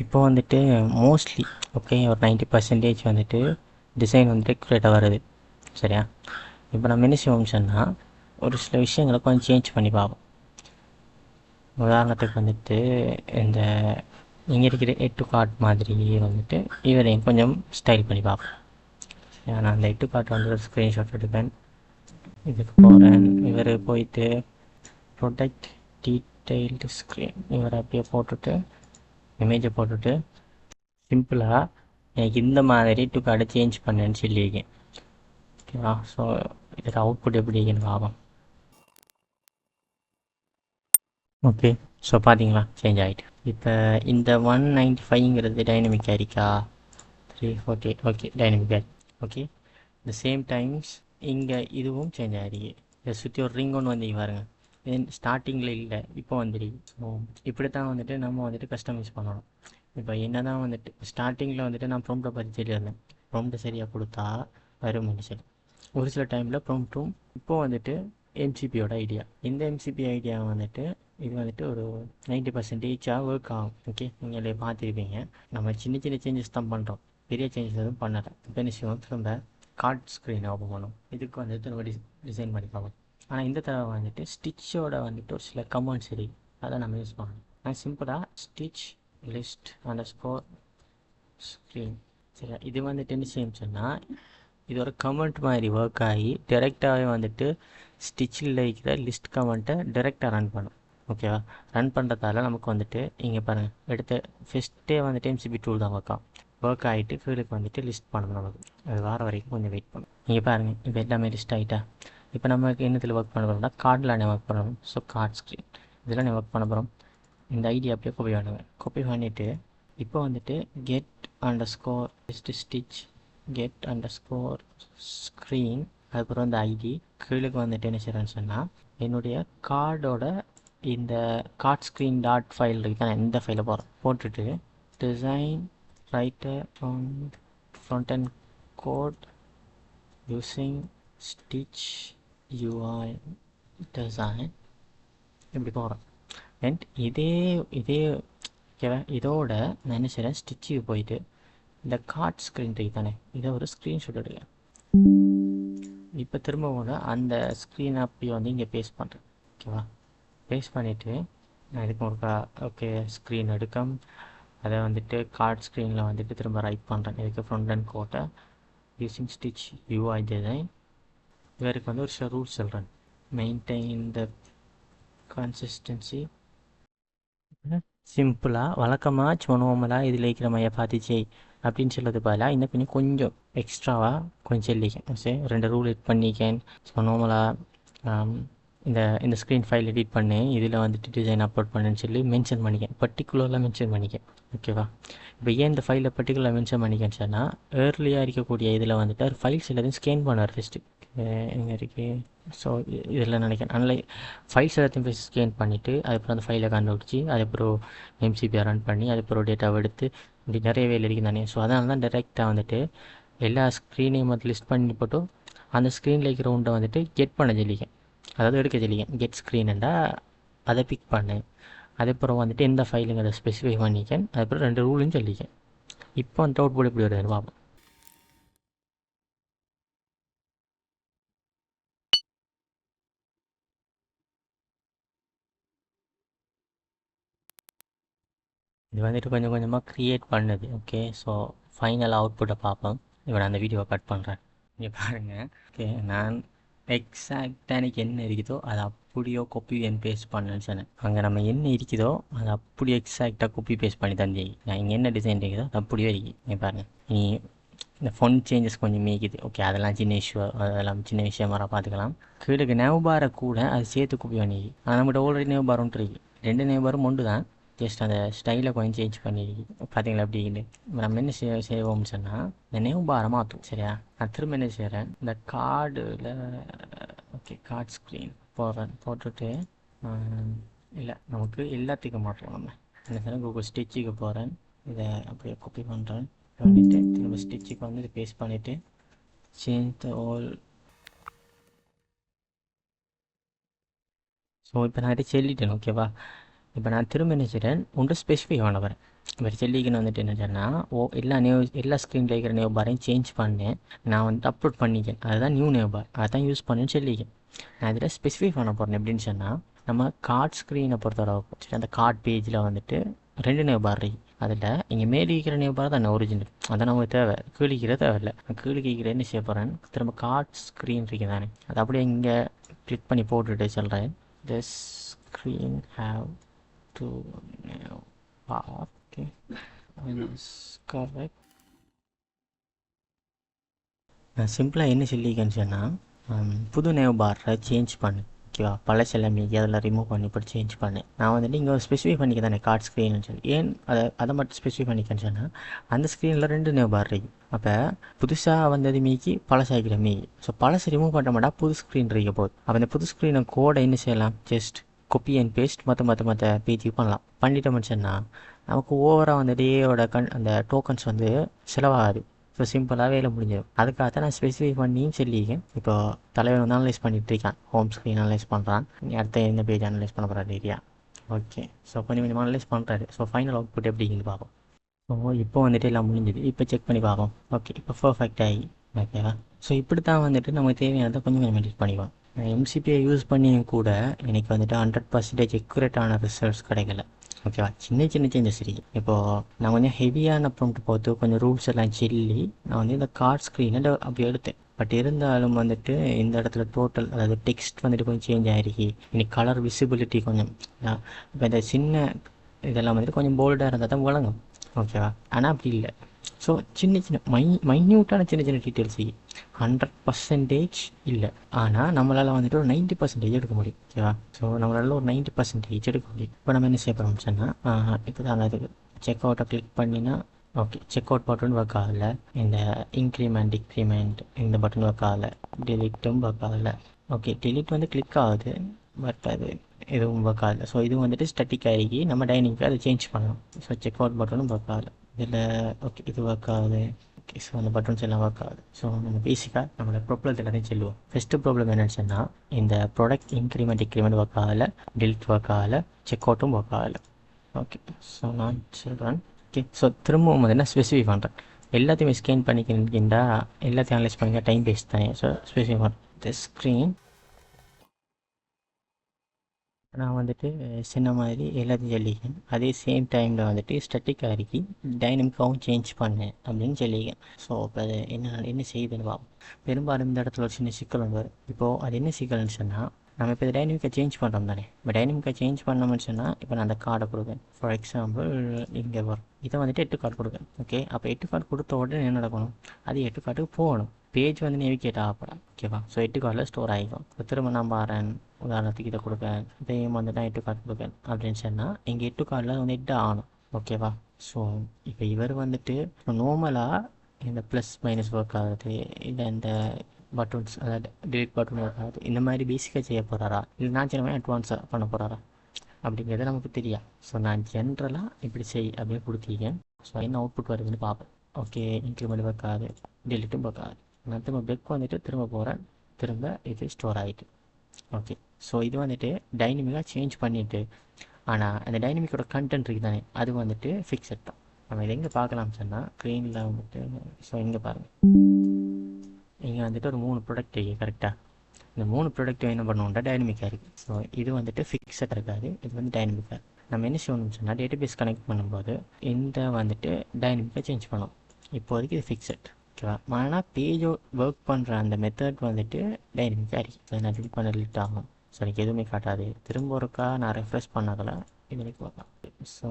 இப்போ வந்துட்டு மோஸ்ட்லி ஓகே ஒரு 90% வந்துட்டு டிசைன் வந்துட்டு அக்யூரேட்டாக வருது. சரியா? இப்போ நம்ம என்ன செய்வோம்னு சொன்னால் ஒரு சில விஷயங்களை கொஞ்சம் சேஞ்ச் பண்ணி பார்ப்போம். உதாரணத்துக்கு வந்துட்டு இந்த இங்கே இருக்கிற எட்டு கார்ட் மாதிரி வந்துட்டு இவரையும் கொஞ்சம் ஸ்டைல் பண்ணி பார்ப்போம். நான் அந்த எட்டு கார்ட் வந்து ஒரு ஸ்க்ரீன்ஷாட் எடுப்பேன். இதுக்கு போகிறேன். இவர் போயிட்டு ப்ரொடக்ட் டீட்டெயில்டு ஸ்க்ரீன் இவரை அப்படியே போட்டுட்டு இமேஜை போட்டுட்டு சிம்பிளாக எனக்கு இந்த மாதிரி டூ கார்டை சேஞ்ச் பண்ணேன்னு சொல்லியிருக்கேன். ஓகேவா? ஸோ இதோட அவுட்புட் எப்படி இருக்குன்னு பார்ப்போம். ஓகே, ஸோ பார்த்தீங்களா சேஞ்ச் ஆகிட்டு. இப்போ இந்த 195ங்கிறது டைனமிக்காக இருக்கா? 348 ஓகே டைனமிக்காக. ஓகே, இந்த சேம் டைம்ஸ் இங்கே இதுவும் சேஞ்ச் ஆகிருக்கு. இதை சுற்றி ஒரு ரிங் ஒன்று வந்து பாருங்கள். தென் ஸ்டார்டிங்கில் இல்லை, இப்போ வந்துருக்கு. ஸோ இப்படி தான் வந்துட்டு நம்ம வந்துட்டு கஸ்டமைஸ் பண்ணணும். இப்போ என்ன தான் வந்துட்டு ஸ்டார்டிங்கில் வந்துட்டு நான் ப்ராம்ப்டை பற்றி சொல்லியிருந்தேன். ப்ராம்ப்டை சரியாக கொடுத்தா வரும் சரி. ஒரு சில டைமில் ப்ராம்ப்டும் இப்போ வந்துட்டு எம்சிபியோட ஐடியா. இந்த எம்சிபி ஐடியா வந்துட்டு இது வந்துட்டு ஒரு 90% ஒர்க் ஆகும். ஓகே, நீங்களே பார்த்துருப்பீங்க. நம்ம சின்ன சின்ன சேஞ்சஸ் தான் பண்ணுறோம், பெரிய சேஞ்சஸ் எதுவும் பண்ணலை. இப்போ என்ன செய்வோம், திரும்ப கார்ட் ஸ்க்ரீன் ஓப்பன் பண்ணும். இதுக்கு வந்துட்டு நம்ம டிசைன் பண்ணி பார்ப்போம். ஆனால் இந்த தடவை வந்துட்டு ஸ்டிச்சோட வந்துட்டு ஒரு சில கமெண்ட்ஸ் இருக்குது, அதை நம்ம யூஸ் பண்ணணும். நான் சிம்பிளாக ஸ்டிச் லிஸ்ட் அண்டர்ஸ்கோர் ஸ்க்ரீன். சரி, இது வந்துட்டு என்ன செய்யும் சொன்னால் இது ஒரு கமெண்ட் மாதிரி ஒர்க் ஆகி டேரெக்டாகவே வந்துட்டு ஸ்டிச்சில் இருக்கிற லிஸ்ட் கமெண்ட்டை டேரெக்டாக ரன் பண்ணும். ஓகேவா? ரன் பண்ணுறதால நமக்கு வந்துட்டு இங்கே பாருங்கள், எடுத்த ஃபஸ்ட்டே வந்துட்டு எம்சிபி டூல் தான் ஒர்க் ஆகிட்டு கீழுக்கு வந்துட்டு லிஸ்ட் பண்ணணும். நமக்கு அது வார வரைக்கும் கொஞ்சம் வெயிட் பண்ணும். இங்கே பாருங்கள், இப்போ எல்லாமே லிஸ்ட் ஆகிட்டா. இப்போ நமக்கு என்னத்தில் ஒர்க் பண்ண போகிறோம்னா கார்டில் நான் ஒர்க் பண்ணணும். ஸோ கார்ட் ஸ்க்ரீன் இதெல்லாம் நான் ஒர்க் பண்ண போகிறோம். இந்த ஐடியா அப்படியே காப்பி பண்ணுவேன். காப்பி பண்ணிவிட்டு இப்போ வந்துட்டு get underscore stitch get underscore screen அதுக்கப்புறம் இந்த ஐடி கீழுக்கு வந்துட்டு என்ன செய்கிறேன்னு சொன்னால் என்னுடைய கார்டோட இந்த கார்ட் ஸ்க்ரீன் டாட் ஃபைல் இருக்குது தான், இந்த ஃபைலை போட்டுட்டு design writer front and code using stitch UI design இப்படி போகிறோம். அண்ட் இதே ஓகேவா, இதோட நான் என்ன செய்கிறேன், ஸ்டிச்சுக்கு போயிட்டு இந்த கார்ட் ஸ்க்ரீன் இருக்கு தானே, இதை ஒரு ஸ்க்ரீன்ஷாட் எடுக்கிறேன். இப்போ திரும்ப கூட அந்த ஸ்க்ரீன் அப்படியே வந்து இங்கே பேஸ்ட் பண்ணுறேன். ஓகேவா, பேஸ்ட் பண்ணிவிட்டு நான் இதுக்கு ஒரு ஓகே ஸ்க்ரீன் எடுக்கம் அதை வந்துட்டு கார்ட் ஸ்க்ரீனில் வந்துட்டு திரும்ப ரைட் பண்ணுறேன். இதுக்கு ஃப்ரண்ட் அண்ட் கோட்டை யூஸிங் ஸ்டிச் யூஐ டிசைன். இவருக்கு வந்து ஒரு சில ரூல்ஸ் சொல்கிறேன். Maintain the consistency. சிம்பிளாக வழக்கமாக சொன்னோம்லாம் இதில் இருக்கிற மைய பார்த்துச்சே அப்படின்னு சொல்கிறது பதிலாக இன்னும் கொஞ்சம் எக்ஸ்ட்ராவாக கொஞ்சம் சொல்லிக்கேன். சரி, 2 ரூல் எட் பண்ணிக்கேன். சொன்னோம்லாம் இந்த ஸ்க்ரீன் ஃபைல் எடிட் பண்ணி இதில் வந்துட்டு டிசைன் அப்லோட் பண்ணுன்னு சொல்லி மென்ஷன் பண்ணிக்கேன், பர்டிகுலராக மென்ஷன் பண்ணிக்கேன். ஓகேவா, இப்போ ஏன் இந்த ஃபைலில் பர்டிகுலராக மென்ஷன் பண்ணிக்கேன்னு சொன்னால், ஏர்லியாக இருக்கக்கூடிய இதில் வந்துட்டு ஒரு ஃபைல்ஸ் எல்லாத்தையும் ஸ்கேன் பண்ணுவார் ஃபஸ்ட்டு. எங்கே இருக்குது, ஸோ இதில் நினைக்கிறேன் ஃபைல்ஸ் எல்லாத்தையும் போய் ஸ்கேன் பண்ணிவிட்டு அதுக்கப்புறம் அந்த ஃபைலை கண்டுபிடிச்சி அதுக்கப்புறம் எம்சிபியை ரன் பண்ணி அதுக்கப்புறம் டேட்டாவை எடுத்து இப்படி நிறைய வேலை இருக்குது தானே. ஸோ அதனால தான் டேரெக்டாக வந்துட்டு எல்லா ஸ்க்ரீனையும் வந்து லிஸ்ட் பண்ணி போட்டு அந்த ஸ்க்ரீனில் இருக்கிற உண்டை வந்துட்டு கெட் பண்ண சொல்லிக்கேன், அதாவது எடுக்க சொல்லிக்கேன். கெட் ஸ்க்ரீனுண்டா அதை பிக் பண்ணு, அதுக்கப்புறம் வந்துட்டு எந்த ஃபைலுங்கிறத ஸ்பெசிஃபை பண்ணிக்கேன், அதுக்கப்புறம் 2 ரூலும் சொல்லிக்கேன். இப்போ அந்த அவுட் போர்டு எப்படி வருதுன்னு பார்ப்போம். இது வந்துட்டு கொஞ்சம் கொஞ்சமாக க்ரியேட் பண்ணுது. ஓகே, ஸோ ஃபைனல் அவுட்புட்டை பார்ப்போம். இப்போ நான் அந்த வீடியோவை கட் பண்ணுறேன். இங்கே பாருங்கள். ஓகே, நான் எக்ஸாக்டாக எனக்கு என்ன இருக்குதோ அதை அப்படியோ காப்பி அண்ட் பேஸ்ட் பண்ணுன்னு சொன்னேன். அங்கே நம்ம என்ன இருக்குதோ அதை அப்படியே எக்ஸாக்டாக காப்பி பேஸ்ட் பண்ணி தந்தே. நான் இங்கே என்ன டிசைன் இருக்குதோ அது அப்படியே இருக்குது. இங்கே பாருங்கள். நீ இந்த ஃபொண்ட் சேஞ்சஸ் கொஞ்சம் மேய்க்குது. ஓகே, அதெல்லாம் சின்ன இஷ்யூ, அதெல்லாம் சின்ன விஷயம் வர பார்த்துக்கலாம். கீழே நேவ் பாரை கூட அது சேர்த்து காப்பி பண்ணி. ஆனால் நம்மகிட்ட ஆல்ரெடி நேவ் பார் ஒன்று இருக்குது. 2 நேவ் பாரும் ஒன்று தான், ஜஸ்ட் அந்த ஸ்டைலை கொஞ்சம் சேஞ்ச் பண்ணி பார்த்தீங்களா அப்படின்னு. நம்ம என்ன செய்வோம்னு சொன்னால் இந்த நேவ் பாரை மாற்றும். சரியா, நான் திரும்ப என்ன செய்கிறேன், இந்த கார்டில் ஓகே கார்ட் ஸ்க்ரீன் போட்டுட்டு இல்லை நமக்கு எல்லாத்துக்கும் மாற்றுவோம். நம்ம என்ன செய்கிறேன், கூகுள் ஸ்டிச்சுக்கு போகிறேன், இதை அப்படியே காப்பி பண்ணுறேன் பண்ணிவிட்டு திரும்ப ஸ்டிச்சுக்கு வந்து இதை பேஸ்ட் பண்ணிவிட்டு சேஞ்ச் த ஆல். ஸோ இப்போ நான் இதை சொல்லிட்டேன். ஓகேவா, இப்போ நான் திரும்ப என்ன செய்கிறேன், ஒன்று ஸ்பெசிஃபை பண்ண போகிறேன். இப்போ செல்லிக்குன்னு வந்துட்டு என்ன சொன்னால் எல்லா ஸ்க்ரீனில் இருக்கிற நேவ் பாரையும் சேஞ்ச் பண்ணேன். நான் வந்து அப்லோட் பண்ணிக்கேன், அதுதான் நியூ நேவ் பார், அதுதான் யூஸ் பண்ணேன்னு சொல்லிக்கேன். நான் இதில் ஸ்பெசிஃபை பண்ண போகிறேன் எப்படின்னு சொன்னால், நம்ம கார்ட் ஸ்க்ரீனை பொறுத்தளவுக்கு சரி, அந்த கார்ட் பேஜில் வந்துட்டு 2 நேவ் பார் இருக்குது. அதில் இங்கே மேலே இருக்கிற நேவ் பார் தான் ஒரிஜினல், அதான் நமக்கு தேவை. கீழிக்கிற தேவையில்லை. நான் கீழிக்கிற என்ன செய்ய போகிறேன், திரும்ப கார்ட் ஸ்க்ரீன் இருக்கு தானே, அது அப்படியே இங்கே கிளிக் பண்ணி போட்டுட்டு சொல்கிறேன், this screen have to now bar. Okay, is correct. நான் சிம்பிளாக என்ன சொல்லிக்கேன்னு சொன்னால், புது நேவ் பாரை சேஞ்ச் பண்ணு. ஓகேவா, பழசெல்லாம் மீதி அதெல்லாம் ரிமூவ் பண்ணி இப்போ சேஞ்ச் பண்ணேன். நான் வந்துட்டு இங்கே ஸ்பெசிஃபை பண்ணிக்க தானே கார்ட் ஸ்க்ரீன்னு சொல்லி. ஏன் அதை மட்டும் ஸ்பெசிஃபை பண்ணிக்கன்னு சொன்னால், அந்த ஸ்க்ரீனில் 2 நேவ் பார் இருக்குது. அப்போ புதுசாக வந்தது மீக்கி பழசாகிக்கிற மீக்கி. ஸோ பழசை ரிமூவ் பண்ண மாட்டா புது ஸ்க்ரீன் இருக்க போகுது. அப்போ இந்த புது ஸ்க்ரீனை கோடை என்ன செய்யலாம், ஜஸ்ட் காப்பி அண்ட் பேஸ்ட் மற்ற பேஜுக்கு பண்ணலாம். பண்ணிட்டோம்னு சொன்னால் நமக்கு ஓவராக வந்து டேயோட அந்த டோக்கன்ஸ் வந்து செலவாகாது. ஸோ சிம்பிளாக வேலை முடிஞ்சிடும். அதுக்காக தான் நான் ஸ்பெசிஃபை பண்ணியும் சொல்லியிருக்கேன். இப்போ தலைவர் வந்து அனலைஸ் பண்ணிகிட்டு இருக்கான், ஹோம் ஸ்க்ரீன் அனலைஸ் பண்ணுறான், அடுத்த இந்த பேஜ் அனலைஸ் பண்ண போகிறாரு ஏரியா. ஓகே, ஸோ கொஞ்சம் அனலைஸ் பண்ணுறாரு. ஸோ ஃபைனல் அவுட்புட் எப்படின்னு பார்ப்போம். ஸோ இப்போ வந்துட்டு எல்லாம் முடிஞ்சுது. இப்போ செக் பண்ணி பார்ப்போம். ஓகே, இப்போ பர்ஃபெக்ட் ஆகி. ஓகேவா, ஸோ இப்படி தான் வந்துட்டு நமக்கு தேவையானதை கொஞ்சம் எடிட் பண்ணிக்குவோம். எம்சிபியை யூஸ் பண்ணியும் கூட எனக்கு வந்துட்டு 100% எக்யூரேட்டான ரிசல்ட்ஸ் கிடைக்கல. ஓகேவா, சின்ன சேஞ்சஸ் இருக்குது. இப்போது நான் கொஞ்சம் ஹெவியான ப்ராம்ப்ட் பார்த்து கொஞ்சம் ரூல்ஸ் எல்லாம் சொல்லி நான் வந்து இந்த கார்ட் ஸ்க்ரீனை அப்படி எடுத்தேன். பட் இருந்தாலும் வந்துட்டு இந்த இடத்துல டோட்டல் அதாவது டெக்ஸ்ட் வந்துட்டு கொஞ்சம் சேஞ்ச் ஆகிருக்கு. இன்னைக்கு கலர் விசிபிலிட்டி கொஞ்சம் இப்போ இந்த சின்ன இதெல்லாம் வந்துட்டு கொஞ்சம் போல்டாக இருந்தால் தான் வழங்கும். ஓகேவா, ஆனால் அப்படி இல்லை. ஸோ சின்ன மைன்யூட்டான சின்ன டீட்டெயில்ஸ் 100% இல்லை. ஆனால் நம்மளால் வந்துட்டு ஒரு 90% எடுக்க முடியும். ஓகேவா, ஸோ நம்மளால் ஒரு 90% எடுக்க முடியும். இப்போ நம்ம என்ன செய்ய போகிறோம்னு சொன்னால், இப்போ தான் அதுக்கு செக் அவுட்டை கிளிக் பண்ணினா okay check out button work ஆகலை. இந்த இன்க்ரிமெண்ட் டிக்ரிமெண்ட் இந்த பட்டன் ஒர்க் ஆகலை. டெலிட்டும் ஒர்க் ஆகலை. ஓகே, டெலிட் வந்து கிளிக் ஆகுது, பட் அது எதுவும் ஒர்க் ஆகலை. ஸோ இது வந்துட்டு ஸ்டாட்டிக் ஆகி நம்ம டைனிங்க்கு அதை சேஞ்ச் பண்ணணும். ஸோ செக் அவுட் பட்டனும் ஒர்க் ஆகலை இதில். ஓகே, இது ஒர்க் ஆகுது. ஓகே, ஸோ அந்த பட்டன்ஸ் எல்லாம் ஒர்க் ஆகுது. ஸோ நம்ம பேசிக்காக நம்மளோட ப்ராப்ளம் எல்லாத்தையும் சொல்லுவோம். ஃபஸ்ட்டு ப்ராப்ளம் என்னன்னு சொன்னால், இந்த ப்ராடக்ட் இன்க்ரிமெண்ட் ஒர்க் ஆகலை, டில்ட் ஒர்க் ஆகலை, செக் அவுட்டும் ஒர்க் ஆகலை. ஓகே, ஸோ நான் சொல்கிறேன். ஓகே, ஸோ திரும்பவும் வந்து என்ன ஸ்பெசிஃபை பண்ணுறேன். எல்லாத்தையுமே ஸ்கேன் பண்ணிக்கின்றா எல்லாத்தையும் அனலைஸ் பண்ணிக்க டைம் வேஸ்ட் தானே. ஸோ ஸ்பெசிஃபை பண்ணுறேன். த ஸ்க்ரீன் நான் வந்துட்டு சின்ன மாதிரி எல்லாத்தையும் சொல்லிக்கேன். அதே சேம் டைமில் வந்துட்டு ஸ்டட்டிக்காக இருக்கி டைனமிக்காகவும் சேஞ்ச் பண்ணேன் அப்படின்னு சொல்லியிருக்கேன். ஸோ இப்போ அது என்ன செய்யுதுன்னு பார்ப்போம். பெரும்பாலும் இந்த இடத்துல ஒரு சின்ன சிக்கல் வந்து வரும். இப்போது அது என்ன சிக்கல்னு சொன்னால், நம்ம இப்போ டைனமிக்கை சேஞ்ச் பண்ணுறோம் தானே. இப்போ டைனமிக்கை சேஞ்ச் பண்ணோம்னு சொன்னால், இப்போ நான் அந்த கார்டை கொடுப்பேன். ஃபார் எக்ஸாம்பிள் இங்கே வரும். இதை வந்துட்டு 8 கார்டு கொடுப்பேன். ஓகே, அப்போ 8 கார்டு கொடுத்த உடனே என்ன நடக்கணும், அது 8 கார்டுக்கு போகணும். பேஜ் வந்து நேவிகேட் ஆகப்படும். ஓகேவா, ஸோ 8 கார்டில் ஸ்டோர் ஆகிக்கும். இப்போ திரும்ப நான் பாறேன், உதாரணத்துக்கு இதை கொடுப்பேன், இதையும் வந்து நான் 8 கார்டு கொடுப்பேன் அப்படின்னு சொன்னால், இங்கே 8 கார்டில் வந்து 8 ஆகணும். ஓகேவா, ஸோ இப்போ இவர் வந்துட்டு நார்மலாக இந்த ப்ளஸ் மைனஸ் ஒர்க் ஆகுது, இல்லை இந்த பட்டன்ஸ் அதாவது டிலீட் பட்டன் ஒர்க் ஆகுது, இந்த மாதிரி பேசிக்காக செய்ய போகிறாரா, இல்லை நான் சின்ன அட்வான்ஸாக பண்ண போகிறாரா அப்படிங்கிறது நமக்கு தெரியாது. ஸோ நான் ஜென்ரலாக இப்படி செய் அப்படின்னு கொடுத்தீங்க. ஸோ என்ன அவுட்புட் வருதுன்னு பார்ப்பேன். ஓகே, இன்க்ரிமெண்ட் ஒர்க் ஆகுது, டிலீட்டும் ஒர்க் ஆகுது. நான் திரும்ப பெக் வந்துட்டு திரும்ப போகிறேன், திரும்ப இது ஸ்டோர் ஆகிட்டு. ஓகே, ஸோ இது வந்துட்டு டைனமிக்காக சேஞ்ச் பண்ணிவிட்டு, ஆனால் அந்த டைனமிக்கோட கண்டென்ட் இருக்குது தானே, அது வந்துட்டு ஃபிக்ஸட் தான். நம்ம இதை எங்கே பார்க்கலாம்னு சொன்னால், ஸ்க்ரீனில் வந்துட்டு ஸோ இங்கே பாருங்கள், இங்கே வந்துட்டு ஒரு 3 ப்ராடக்ட் இருக்குது கரெக்டாக. இந்த 3 ப்ராடக்ட்டும் என்ன பண்ணுவோம்னா டைனமிக்காக இருக்குது. ஸோ இது வந்துட்டு ஃபிக்ஸட் இருக்காது, இது வந்து டைனமிக்காக. நம்ம என்ன செய்யணும்னு சொன்னால், டேட்டாபேஸ் கனெக்ட் பண்ணும்போது இந்த வந்துட்டு டைனமிக்காக சேஞ்ச் பண்ணோம். இப்போதைக்கு இது ஃபிக்ஸட். ஓகேவா, ஆனால் பேஜ் ஒர்க் பண்ணுற அந்த மெத்தட் வந்துட்டு டைனமிக்காக இருக்குது. ஸோ நான் டிலீட் பண்ண லிட் ஆகும். ஸோ எனக்கு எதுவுமே காட்டாது. திரும்ப ஒருக்கா நான் ரெஃப்ரெஷ் பண்ணதில் இது எனக்கு வரலாம். ஸோ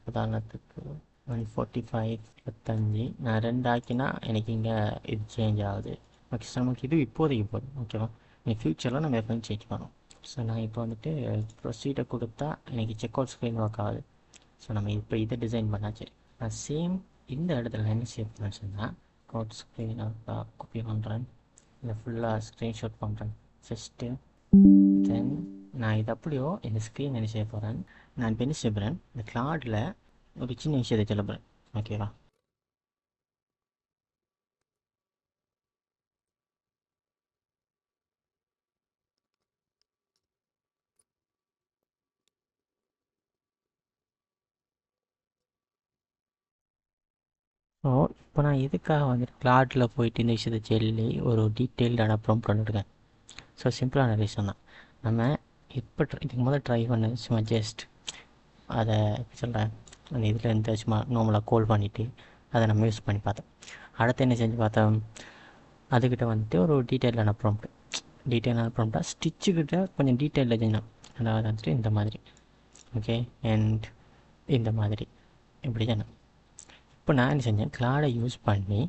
உதாரணத்துக்கு 145 25 நான் 2 ஆக்கினா எனக்கு இங்கே இது சேஞ்ச் ஆகுது. ஓகே, ஸோ நமக்கு இது இப்போதைக்கு போதும். ஓகேவா, நீ ஃப்யூச்சரில் நம்ம எப்போ சேஞ்ச் பண்ணோம். ஸோ நான் இப்போ வந்துட்டு ப்ரொசீடை கொடுத்தா எனக்கு செக் அவுட் ஸ்க்ரீன் ஒர்க் ஆகுது. ஸோ நம்ம இப்போ இதை டிசைன் பண்ணால் சரி. நான் சேம் இந்த இடத்துல என்ன சேவ் பண்ணேன்னு சொன்னால், அவுட் ஸ்க்ரீனை காப்பி பண்ணுறேன், இல்லை ஃபுல்லாக ஸ்க்ரீன்ஷாட் பண்ணுறேன் ஃபஸ்ட்டு. தென் நான் இது அப்படியோ இந்த ஸ்க்ரீன் என்ன செய்ய போகிறேன், நான் இப்போ என்ன செய்ய போகிறேன், இந்த கிளாடில் ஒரு சின்ன விஷயத்தை சொல்ல போகிறேன். ஓகேவா, ஸோ இப்போ நான் எதுக்காக வந்துட்டு கிளாடில் போயிட்டு இந்த விஷயத்தை சொல்லி ஒரு டீட்டெயில்டான ப்ராம்ப்ட் பண்ணிருக்கேன். ஸோ சிம்பிளான ரீசன் தான். நம்ம இப்போ இதுக்கு முதல்ல ட்ரை பண்ண சும்மா ஜஸ்ட் அதை எப்படி சொல்கிறேன், அந்த இதில் இருந்து சும்மா நார்மலாக கால் பண்ணிவிட்டு அதை நம்ம யூஸ் பண்ணி பார்த்தோம். அடுத்து என்ன செஞ்சு பார்த்தோம், அதுக்கிட்ட வந்துட்டு ஒரு டீட்டெயிலான ப்ராம்ப்டாக ஸ்டிச்சுக்கிட்ட கொஞ்சம் டீட்டெயிலில் செஞ்சோம். அதாவது வந்துட்டு இந்த மாதிரி. ஓகே, அண்ட் இந்த மாதிரி இப்படி தானே. இப்போ நான் என்ன செஞ்சேன், கிளாடை யூஸ் பண்ணி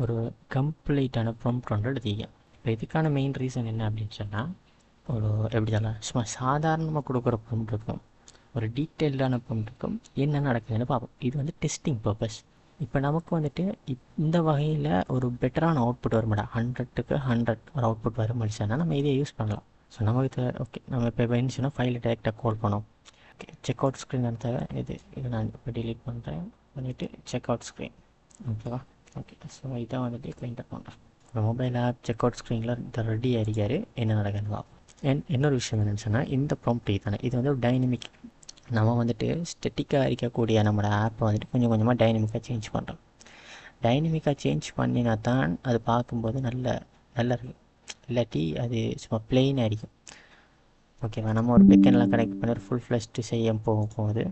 ஒரு கம்ப்ளீட்டான ப்ராம்ப்ட் ஒன்று எடுத்திருக்கேன். இப்போ இதுக்கான மெயின் ரீசன் என்ன அப்படின்னு சொன்னால், ஒரு எப்படி சொல்லலாம், சும்மா சாதாரணமாக கொடுக்குற ப்ராம்ப்ட் இருக்கும், ஒரு டீட்டெயில்டான ப்ராம்ப்ட் இருக்கும், என்ன நடக்குதுன்னு பார்ப்போம். இது வந்து டெஸ்டிங் பர்பஸ். இப்போ நமக்கு வந்துட்டு இந்த வகையில் ஒரு பெட்டரான அவுட்புட் வருமாடா, 100க்கு 100 ஒரு அவுட்புட் வரும் சொன்னால் நம்ம இதை யூஸ் பண்ணலாம். ஸோ நமக்கு ஓகே, நம்ம இப்போ என்ன சொன்னால் ஃபைலை டேரெக்டாக கால் பண்ணோம். ஓகே, செக் அவுட் ஸ்க்ரீன் எடுத்த இது நான் இப்போ டிலீட் பண்ணுறேன், பண்ணிவிட்டு செக் அவுட் ஸ்க்ரீன். ஓகேவா, ஓகே, ஸோ இதான் வந்துட்டு கிளைண்ட் பண்ணுறேன். இப்போ மொபைல் ஆப் செக் அவுட் ஸ்க்ரீனில் இந்த ரெடி ஆகிருக்காரு, என்ன நடக்குதுன்னு பார்ப்போம். இன்னொரு விஷயம் என்னென்னு சொன்னால், இந்த ப்ராம்ப்ட் தானே, இது வந்து ஒரு டைனமிக். நம்ம வந்துட்டு ஸ்டெட்டிக்காக இருக்கக்கூடிய நம்மளோட ஆப்பை வந்துட்டு கொஞ்சம் கொஞ்சமாக டைனமிக்காக சேஞ்ச் பண்ணுறோம். டைனமிக்காக சேஞ்ச் பண்ணினா தான் அது பார்க்கும்போது நல்லா இருக்கும். இல்லாட்டி அது சும்மா பிளெயினாக இருக்கும். ஓகேவா, நம்ம ஒரு பெக்கெண்ட்லாம் கனெக்ட் பண்ணி ஒரு ஃபுல் ஃப்ளஷ்டு செய்ய போகும்போது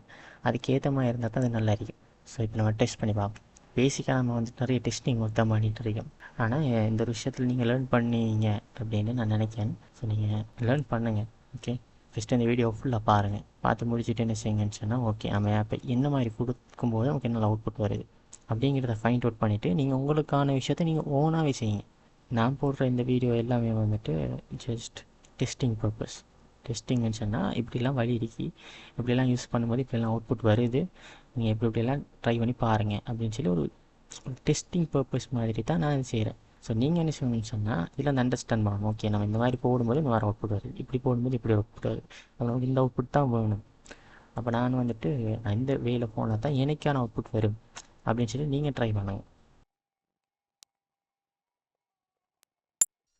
அதுக்கேற்ற மாதிரி இருந்தால் தான் அது நல்லா இருக்கும். ஸோ இப்போ நம்ம டெஸ்ட் பண்ணி பார்ப்போம். பேசிக்காக நம்ம வந்துட்டு நிறைய டெஸ்டிங் ஒர்க் தான் பண்ணிகிட்டு இருக்கோம். ஆனால் இந்த ஒரு விஷயத்தில் நீங்கள் லேர்ன் பண்ணீங்க அப்படின்னு நான் நினைக்கிறேன். ஸோ நீங்கள் லேர்ன் பண்ணுங்கள். ஓகே, ஃபஸ்ட்டு இந்த வீடியோ ஃபுல்லாக பாருங்கள். பார்த்து முடிச்சுட்டு என்ன செய்யுங்கன்னு சொன்னால், ஓகே நம்ம ஆப்பை என்ன மாதிரி கொடுக்கும்போது நமக்கு என்ன அவுட்புட் வருது அப்படிங்கிறத ஃபைண்ட் அவுட் பண்ணிவிட்டு நீங்கள் உங்களுக்கான விஷயத்தை நீங்கள் ஓனாகவே செய்யுங்க. நான் போடுற இந்த வீடியோ எல்லாமே வந்துட்டு ஜஸ்ட் டெஸ்டிங் பர்பஸ். டெஸ்டிங்னு சொன்னால் இப்படிலாம் வழி இருக்கு, இப்படிலாம் யூஸ் பண்ணும்போது இப்படிலாம் அவுட்புட் வருது, நீங்கள் இப்படிலாம் ட்ரை பண்ணி பாருங்கள் அப்படின்னு சொல்லி ஒரு டெஸ்டிங் பர்பஸ் மாதிரி தான் நான் செய்கிறேன். ஸோ நீங்கள் என்ன செய்யணும்னு சொன்னால், இதில் அந்த அண்டர்ஸ்டாண்ட் பண்ணணும். ஓகே, நம்ம இந்த மாதிரி போடும்போது இந்த மாதிரி அவுட்புட் வருது, இப்படி போடும்போது இப்படி அவுட்புட் வருது, நமக்கு இந்த அவுட்புட் தான் வேணும். அப்போ நான் வந்துட்டு இந்த வேலை போனால் தான் எனக்கான அவுட்புட் வரும் அப்படின்னு சொல்லி நீங்கள் ட்ரை பண்ணுங்கள்.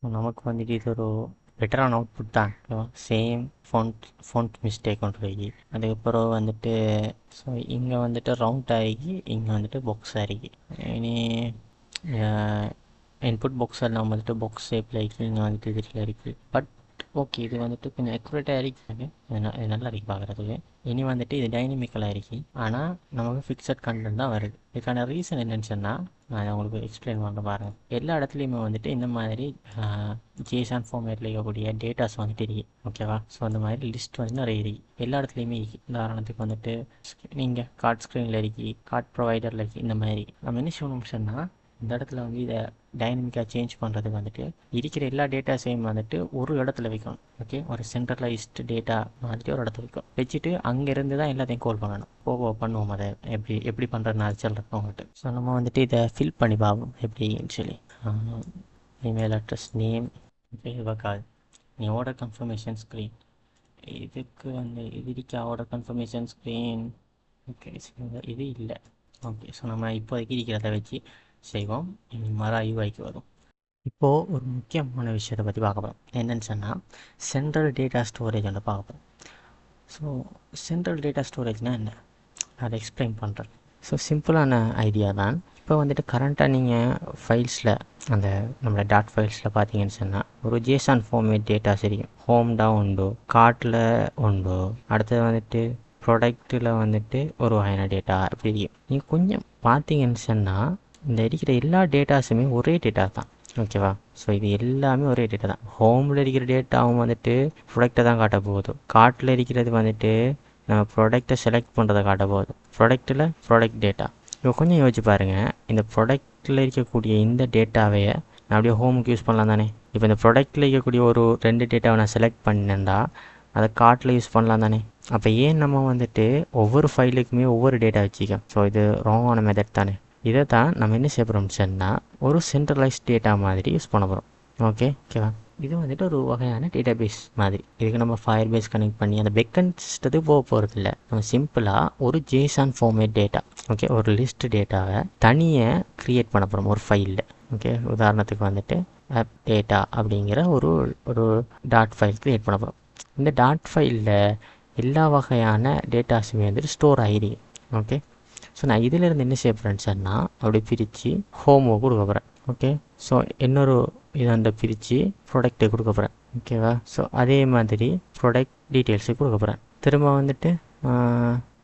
நமக்கு வந்துட்டு இது ஒரு பெட்டரான அவுட்புட் தான். சேம் ஃபோன்ட் மிஸ்டேக் ஒன்று இருக்கு. அதுக்கப்புறம் வந்துட்டு ஸோ இங்கே வந்துட்டு ரவுண்ட் ஆகி இங்கே வந்துட்டு பாக்ஸ் ஆகி இனி இன்புட் பாக்ஸ் எல்லாம் வந்துட்டு பாக்ஸ் ஷேப்பில் இருக்குது. இங்கே வந்துட்டு இதில் இருக்குது. பட் ஓகே, இது வந்துட்டு கொஞ்சம் அக்யூரேட்டாக இருக்குது. இது நல்லா இருக்குது பார்க்குறதுக்கு. இனி வந்துட்டு இது டைனமிக்கலாக இருக்குது. ஆனால் நமக்கு ஃபிக்ஸட் கண்டென்ட் தான் வருது. இதுக்கான ரீசன் என்னன்னு சொன்னால் நான் அதை உங்களுக்கு எக்ஸ்பிளைன் பண்ண பாருங்கள். எல்லா இடத்துலையுமே வந்துட்டு இந்த மாதிரி ஜேசான் ஃபார்மேட்டில் இருக்கக்கூடிய டேட்டாஸ் வந்துட்டு இருக்குது. ஓகேவா? ஸோ அந்த மாதிரி லிஸ்ட் வந்து நிறைய இருக்குது. எல்லா இடத்துலையுமே இருக்குது. உதாரணத்துக்கு வந்துட்டு நீங்கள் கார்ட் ஸ்க்ரீனில் இருக்குது, கார்ட் ப்ரொவைடரில் இருக்குது. இந்த மாதிரி நம்ம என்ன செய்யணும்னு சொன்னால் இந்த இடத்துல வந்து இதை டைனமிக்காக சேஞ்ச் பண்ணுறதுக்கு வந்துட்டு இருக்கிற எல்லா டேட்டாஸையும் வந்துட்டு ஒரு இடத்துல வைக்கணும். ஓகே, ஒரு சென்ட்ரலைஸ்டு டேட்டா வந்துட்டு ஒரு இடத்துல வைக்கும். வச்சுட்டு அங்கேருந்து தான் எல்லாத்தையும் கால் பண்ணணும். பண்ணுவோம் அதை எப்படி பண்ணுறதுன்னு அது சொல்கிறேன் உங்கள்கிட்ட. ஸோ நம்ம வந்துட்டு இதை ஃபில் பண்ணி பார்ப்போம் எப்படின்னு சொல்லி. Email address, name. இது பார்க்காது. நீ ஆர்டர் கன்ஃபர்மேஷன் ஸ்க்ரீன் இதுக்கு வந்து இது இருக்க ஆர்டர் கன்ஃபர்மேஷன் ஸ்க்ரீன். ஓகே, இது இல்லை. ஓகே, ஸோ நம்ம இப்போதைக்கு இருக்கிறத வச்சு செய்வோம். மர யூஐக்கு வரும். இப்போது ஒரு முக்கியமான விஷயத்தை பற்றி பார்க்க போகிறோம். என்னென்னு சொன்னால் சென்ட்ரல் டேட்டா ஸ்டோரேஜ் வந்து பார்க்க போகிறோம். ஸோ சென்ட்ரல் டேட்டா ஸ்டோரேஜ்னால் என்ன, அதை எக்ஸ்பிளைன் பண்ணுறேன். ஸோ சிம்பிளான ஐடியா தான். இப்போ வந்துட்டு கரண்ட்டாக நீங்கள் ஃபைல்ஸில் அந்த நம்மளோட டாட் ஃபைல்ஸில் பார்த்தீங்கன்னு சொன்னால் ஒரு ஜேசான் ஃபார்மேட் டேட்டாஸ் இருக்கும். ஹோம்டாக உண்டு, கார்ட்டில் உண்டு, அடுத்தது வந்துட்டு ப்ராடக்ட்டில் வந்துட்டு ஒரு வகையான டேட்டா இப்படி இருக்கும். நீங்கள் கொஞ்சம் பார்த்தீங்கன்னு சொன்னால் இந்த இருக்கிற எல்லா டேட்டாஸுமே ஒரே டேட்டா தான். ஓகேவா? ஸோ இது எல்லாமே ஒரே டேட்டா தான். ஹோமில் இருக்கிற டேட்டாவும் வந்துட்டு ப்ராடக்டை தான் காட்ட போகுது. கார்ட்டில் இருக்கிறது வந்துட்டு நம்ம ப்ராடக்டை செலக்ட் பண்ணுறதை காட்ட போகுது. ப்ராடக்ட்டில் ப்ராடக்ட் டேட்டா. இப்போ கொஞ்சம் யோசிச்சு பாருங்கள், இந்த ப்ராடக்ட்டில் இருக்கக்கூடிய இந்த டேட்டாவை நான் அப்படியே ஹோமுக்கு யூஸ் பண்ணலாம் தானே. இப்போ இந்த ப்ராடக்ட்டில் இருக்கக்கூடிய ஒரு 2 டேட்டாவை நான் செலக்ட் பண்ணேன்டா அதை கார்ட்டில் யூஸ் பண்ணலாம் தானே. அப்போ ஏன் நம்ம வந்துட்டு ஒவ்வொரு ஃபைலுக்குமே ஒவ்வொரு டேட்டா வச்சுக்கோம்? ஸோ இது ராங்கான மெத்தட் தானே. இதை தான் நம்ம என்ன செய்ய போகிறோம்னு சொன்னால் ஒரு சென்ட்ரலைஸ் டேட்டா மாதிரி யூஸ் பண்ண போகிறோம். ஓகேவா? இது வந்துட்டு ஒரு வகையான டேட்டா பேஸ் மாதிரி. இதுக்கு நம்ம ஃபயர் பேஸ் கனெக்ட் பண்ணி அந்த பேக்கெண்ட் சிஸ்டத்துக்கு போக போகிறது இல்லை. நம்ம சிம்பிளாக ஒரு ஜேசான் ஃபார்மேட் டேட்டா, ஓகே, ஒரு லிஸ்ட் டேட்டாவை தனியாக க்ரியேட் பண்ண போகிறோம் ஒரு ஃபைலில். ஓகே, உதாரணத்துக்கு வந்துட்டு ஆப் டேட்டா அப்படிங்கிற ஒரு டாட் ஃபைல் க்ரியேட் பண்ண போகிறோம். இந்த டாட் ஃபைலில் எல்லா வகையான டேட்டாஸுமே வந்துட்டு ஸ்டோர் ஆகிடுது. ஓகே, ஸோ நான் இதிலேருந்து என்ன செய்ய போகிறேன்னு சொன்னால் அப்படி பிரித்து ஹோமோ கொடுக்க போகிறேன். ஓகே, ஸோ இன்னொரு இதாண்ட பிரித்து ப்ராடக்ட்டை கொடுக்க போகிறேன். ஓகேவா? ஸோ அதே மாதிரி ப்ராடக்ட் டீட்டெயில்ஸு கொடுக்க போகிறேன். திரும்ப வந்துட்டு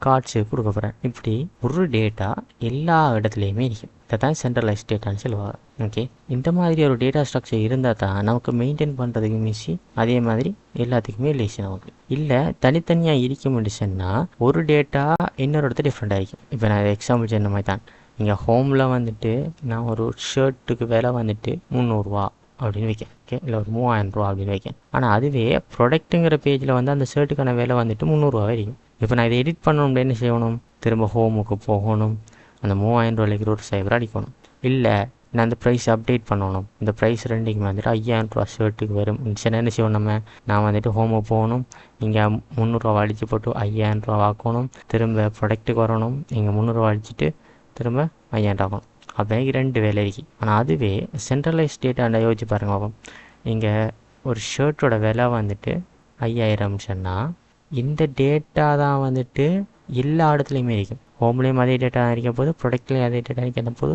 கார்ட்ஸு கொடுக்க போகிறேன். இப்படி ஒரு டேட்டா எல்லா இடத்துலையுமே இருக்கும். இதை தான் சென்ட்ரலைஸ் டேட்டான்னு சொல்லுவாங்க. ஓகே, இந்த மாதிரி ஒரு டேட்டா ஸ்ட்ரக்சர் இருந்தால் தான் நமக்கு மெயின்டைன் பண்ணுறதுக்கு ஈஸி, அதே மாதிரி எல்லாத்துக்குமே ஈஸி. நமக்கு இல்லை தனித்தனியாக இருக்க முடிச்சுன்னா ஒரு டேட்டா இன்னொரு இடத்துல டிஃப்ரெண்ட்டாக இருக்கும். இப்போ நான் எக்ஸாம்பிள் சொன்ன மாதிரி தான். இங்கே ஹோமில் வந்துட்டு நான் ஒரு ஷர்ட்டுக்கு விலை வந்துட்டு 300 ரூபா அப்படின்னு வைக்கேன். ஓகே, இல்லை ஒரு 3000 ரூபா அப்படின்னு வைக்கேன். ஆனால் அதுவே ப்ராடக்ட்டுங்கிற பேஜில் வந்து அந்த ஷர்ட்டுக்கான விலை வந்துட்டு 300 ரூபா இருக்கும். இப்போ நான் இதை எடிட் பண்ணணும், என்ன செய்யணும்? திரும்ப ஹோமுக்கு போகணும், அந்த 3000 ரூபாய்க்கு ஒரு சைபர் அடிக்கணும். இல்லை நான் அந்த ப்ரைஸ் அப்டேட் பண்ணணும். இந்த ப்ரைஸ் ரெண்டுக்கு வந்துட்டு 5000 ரூபா ஷர்ட்டுக்கு வரும். என்ன செய்யணும்? நான் வந்துட்டு ஹோமுக்கு போகணும், இங்கே 300 ரூபா அடித்து போட்டு 5000 ரூபா ஆக்கணும். திரும்ப ப்ராடக்ட்டுக்கு வரணும், இங்கே 300 ரூபா அடிச்சுட்டு திரும்ப 5000 ஆகணும். அப்போ 2 வேலை இருக்குது. ஆனால் அதுவே சென்ட்ரலைஸ் டேட்டாண்ட யோசிச்சு பாருங்க பாப்போம். இங்கே ஒரு ஷர்ட்டோட விலை வந்துட்டு 5000 சொன்னால் இந்த டேட்டா தான் வந்துட்டு எல்லா இடத்துலையுமே இருக்கும். ஹோம்லேயும் அதே டேட்டா இருக்க போது, ப்ராடக்ட்லேயும் அதே டேட்டா இருக்க போது,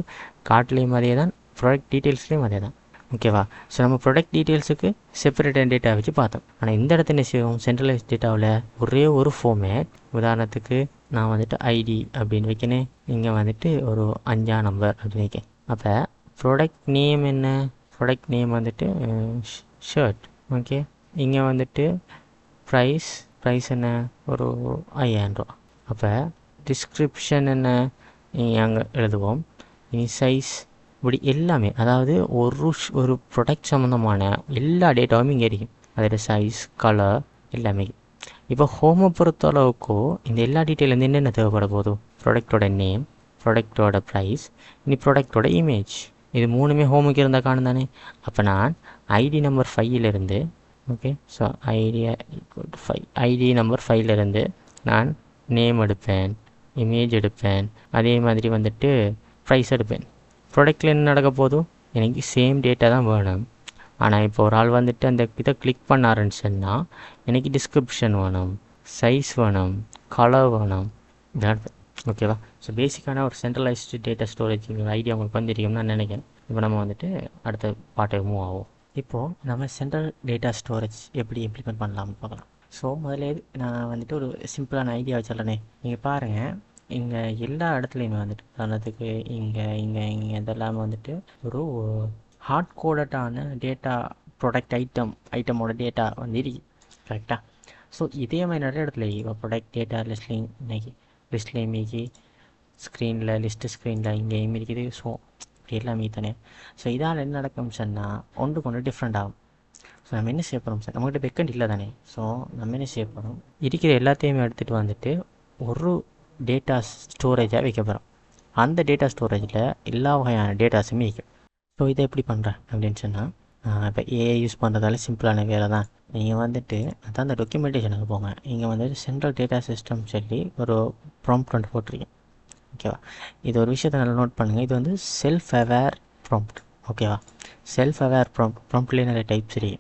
கார்ட்லேயும் அதே தான், ப்ராடக்ட் டீட்டெயில்ஸ்லேயும் அதே தான். ஓகேவா? ஸோ நம்ம ப்ராடக்ட் டீட்டெயில்ஸுக்கு செப்பரேட்டான டேட்டா வச்சு பார்த்தோம். ஆனால் இந்த இடத்துல என்ன செய்வோம்? சென்ட்ரலைஸ் டேட்டாவில் ஒரே ஒரு ஃபார்மேட். உதாரணத்துக்கு நான் வந்துட்டு ஐடி அப்படின்னு வைக்கணும், இங்கே வந்துட்டு ஒரு 5ஆம் நம்பர் அப்படின்னு வைக்கேன். அப்போ ப்ராடக்ட் நேம் என்ன? ப்ராடக்ட் நேம் வந்துட்டு ஷர்ட். ஓகே, இங்கே வந்துட்டு ப்ரைஸ் என்ன? ஒரு 5000 ரூபா. அப்போ டிஸ்கிரிப்ஷன் என்ன? அங்கே எழுதுவோம். இனி சைஸ், இப்படி எல்லாமே, அதாவது ஒரு ப்ராடக்ட் சம்மந்தமான எல்லா டேட்டாவும் இங்கே இருக்கும். அதோட சைஸ், கலர் எல்லாமே. இப்போ ஹோமை பொறுத்த அளவுக்கு இந்த எல்லா டீட்டெயில் வந்து என்னென்ன தேவைப்பட போதும்? ப்ராடக்டோட நேம், ப்ராடக்டோட ப்ரைஸ், இனி ப்ராடக்டோட இமேஜ். இது 3மே ஹோமுக்கு இருந்தால் காணும் தானே. அப்போ நான் ID number 5 okay, so ID number 5 நான் நேம் எடுப்பேன், இமேஜ் எடுப்பேன், அதே மாதிரி வந்துட்டு ப்ரைஸ் எடுப்பேன். ப்ராடக்டில் என்ன நடக்க போதும்? எனக்கு சேம் டேட்டா தான் வேணும். ஆனால் இப்போ ஒரு ஆள் வந்துட்டு அந்த இதை கிளிக் பண்ணாருன்னு சொன்னால் எனக்கு டிஸ்கிரிப்ஷன் வேணும், சைஸ் வேணும், கலர் வேணும், இதான். ஓகேவா? ஸோ பேசிக்கான ஒரு சென்ட்ரலைஸ்டு டேட்டா ஸ்டோரேஜ் ஐடியா உங்களுக்கு வந்துருக்கும்னு நான் நினைக்கிறேன். இப்போ நம்ம வந்துட்டு அடுத்த பாட்டை மூவ் ஆகும். இப்போது நம்ம சென்ட்ரல் டேட்டா ஸ்டோரேஜ் எப்படி இம்ப்ளிமெண்ட் பண்ணலாம்னு பார்க்கலாம். ஸோ முதல்ல நான் வந்துட்டு ஒரு சிம்பிளான ஐடியா வச்சிடறேனே. நீங்கள் பாருங்கள், இங்கே எல்லா இடத்துலையுமே வந்துட்டு உதாரணத்துக்கு இங்கே இதெல்லாமே வந்துட்டு ஒரு ஹார்ட் கோடட்டான டேட்டா ப்ராடக்ட் ஐட்டமோட டேட்டா வந்து இருக்கு. கரெக்டாக? ஸோ இதே மாதிரி நிறைய இடத்துல இப்போ ப்ராடக்ட் டேட்டா லிஸ்ட்லையும் இன்னைக்கு லிஸ்ட்லேயும் மீக்கி ஸ்க்ரீனில் ஸ்க்ரீனில் இங்கேயும் இருக்குது. ஸோ இப்படி எல்லாமே தானே. ஸோ இதால் என்ன நடக்கும்னு சொன்னால் ஒன்றுக்கு டிஃப்ரெண்ட் ஆகும். ஸோ நம்ம என்ன செய்ய போகிறோம் சார், நம்மகிட்ட பெக்கண்ட் இல்லை தானே. ஸோ நம்ம என்ன செய்ய போகிறோம், இருக்கிற எல்லாத்தையுமே எடுத்துகிட்டு வந்துட்டு ஒரு டேட்டா ஸ்டோரேஜாக வைக்க போகிறோம். அந்த டேட்டா ஸ்டோரேஜில் எல்லா வகையான டேட்டாஸுமே வைக்கும். ஸோ இதை எப்படி பண்ணுறேன் அப்படின்னு சொன்னால், இப்போ ஏஐ யூஸ் பண்ணுறதால சிம்பிளான வேலை தான். நீங்கள் வந்துட்டு அதான் அந்த டாக்குமெண்டேஷனுக்கு போங்க. இங்கே வந்துட்டு சென்ட்ரல் டேட்டா சிஸ்டம் சொல்லி ஒரு ப்ராம்ப்ட் ஒன்று போட்டிருக்கேன். ஓகேவா? இது ஒரு விஷயத்தை நல்லா நோட் பண்ணுங்கள். இது வந்து செல்ஃப் அவேர் ப்ராம்ப்ட். ஓகேவா? செல்ஃப் அவேர் ப்ராம்ப்ட்லேயே நிறைய டைப்ஸ் இருக்கு.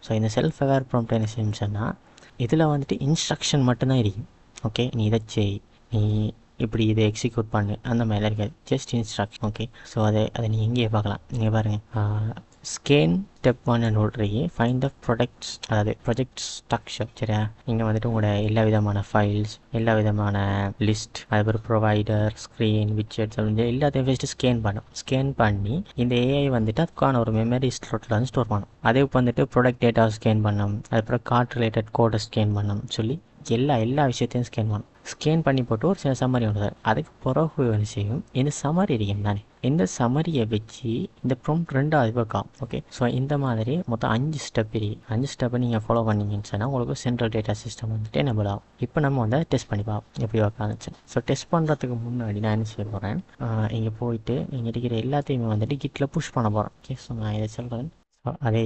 ஸோ இந்த செல்ஃப் அவேர் ப்ராம்ப்ட் என்ன செய்யணும்னு சொன்னால், இதில் வந்துட்டு இன்ஸ்ட்ரக்ஷன் மட்டும்தான் இருக்கும். ஓகே, நீ இதை செய், நீ இப்படி இதை எக்ஸிக்யூட் பண்ணு, அந்த மாதிரிலாம் இருக்காது. Just instruction. ஓகே, ஸோ அதை நீங்கள் எங்கேயே பார்க்கலாம். நீங்கள் பாருங்கள், ஸ்கேன் ஸ்டெப் 1 நோட்றி ஃபைண்ட் த ப்ராடக்ட்ஸ், அதாவது ப்ராஜெக்ட் ஸ்ட்ரக்சர். சரியா? நீங்கள் வந்துட்டு உங்களோட எல்லா விதமான ஃபைல்ஸ், எல்லா விதமான லிஸ்ட், அதுக்கப்புறம் ப்ரொவைடர், ஸ்க்ரீன், விட்ஜெட்ஸ் அப்படின்னு எல்லாத்தையும் ஃபஸ்ட்டு ஸ்கேன் பண்ணும். ஸ்கேன் பண்ணி இந்த ஏஐ வந்துட்டு அதுக்கான ஒரு மெமரி ஸ்லாட்டில் வந்து ஸ்டோர் பண்ணும். அதே வந்துட்டு ப்ராடக்ட் டேட்டாவை ஸ்கேன் பண்ணும், அதுக்கப்புறம் கார்ட் ரிலேட்டட் கோடை ஸ்கேன் பண்ணும் சொல்லி எல்லா விஷயத்தையும் ஸ்கேன் பண்ணும். ஸ்கேன் பண்ணி போட்டு ஒரு சில சம்மரி ஒன்று அதுக்கு பிறகு என்ன செய்யும், இந்த சம்மரி இருக்கும் தானே, இந்த சம்மரியை வச்சு இந்த ப்ராம்ப்ட் 2வது வைக்கலாம். ஓகே, ஸோ இந்த மாதிரி மொத்தம் 5 ஸ்டெப் இருக்கு. 5 ஸ்டெப்பை நீங்கள் ஃபாலோ பண்ணிங்கன்னு சொன்னால் உங்களுக்கு சென்ட்ரல் டேட்டா சிஸ்டம் வந்துட்டு எனபிள் ஆகும். இப்போ நம்ம வந்து டெஸ்ட் பண்ணி பார்ப்போம் எப்படி வைக்கலாம்னு. ஸோ டெஸ்ட் பண்ணுறதுக்கு முன்னாடி நான் என்ன செய்ய போகிறேன், இங்கே போயிட்டு இங்கே இருக்கிற எல்லாத்தையுமே வந்துட்டு கிட்டில் புஷ் பண்ண போகிறேன். ஓகே, ஸோ நான் இதை சொல்கிறேன். ஸோ அதே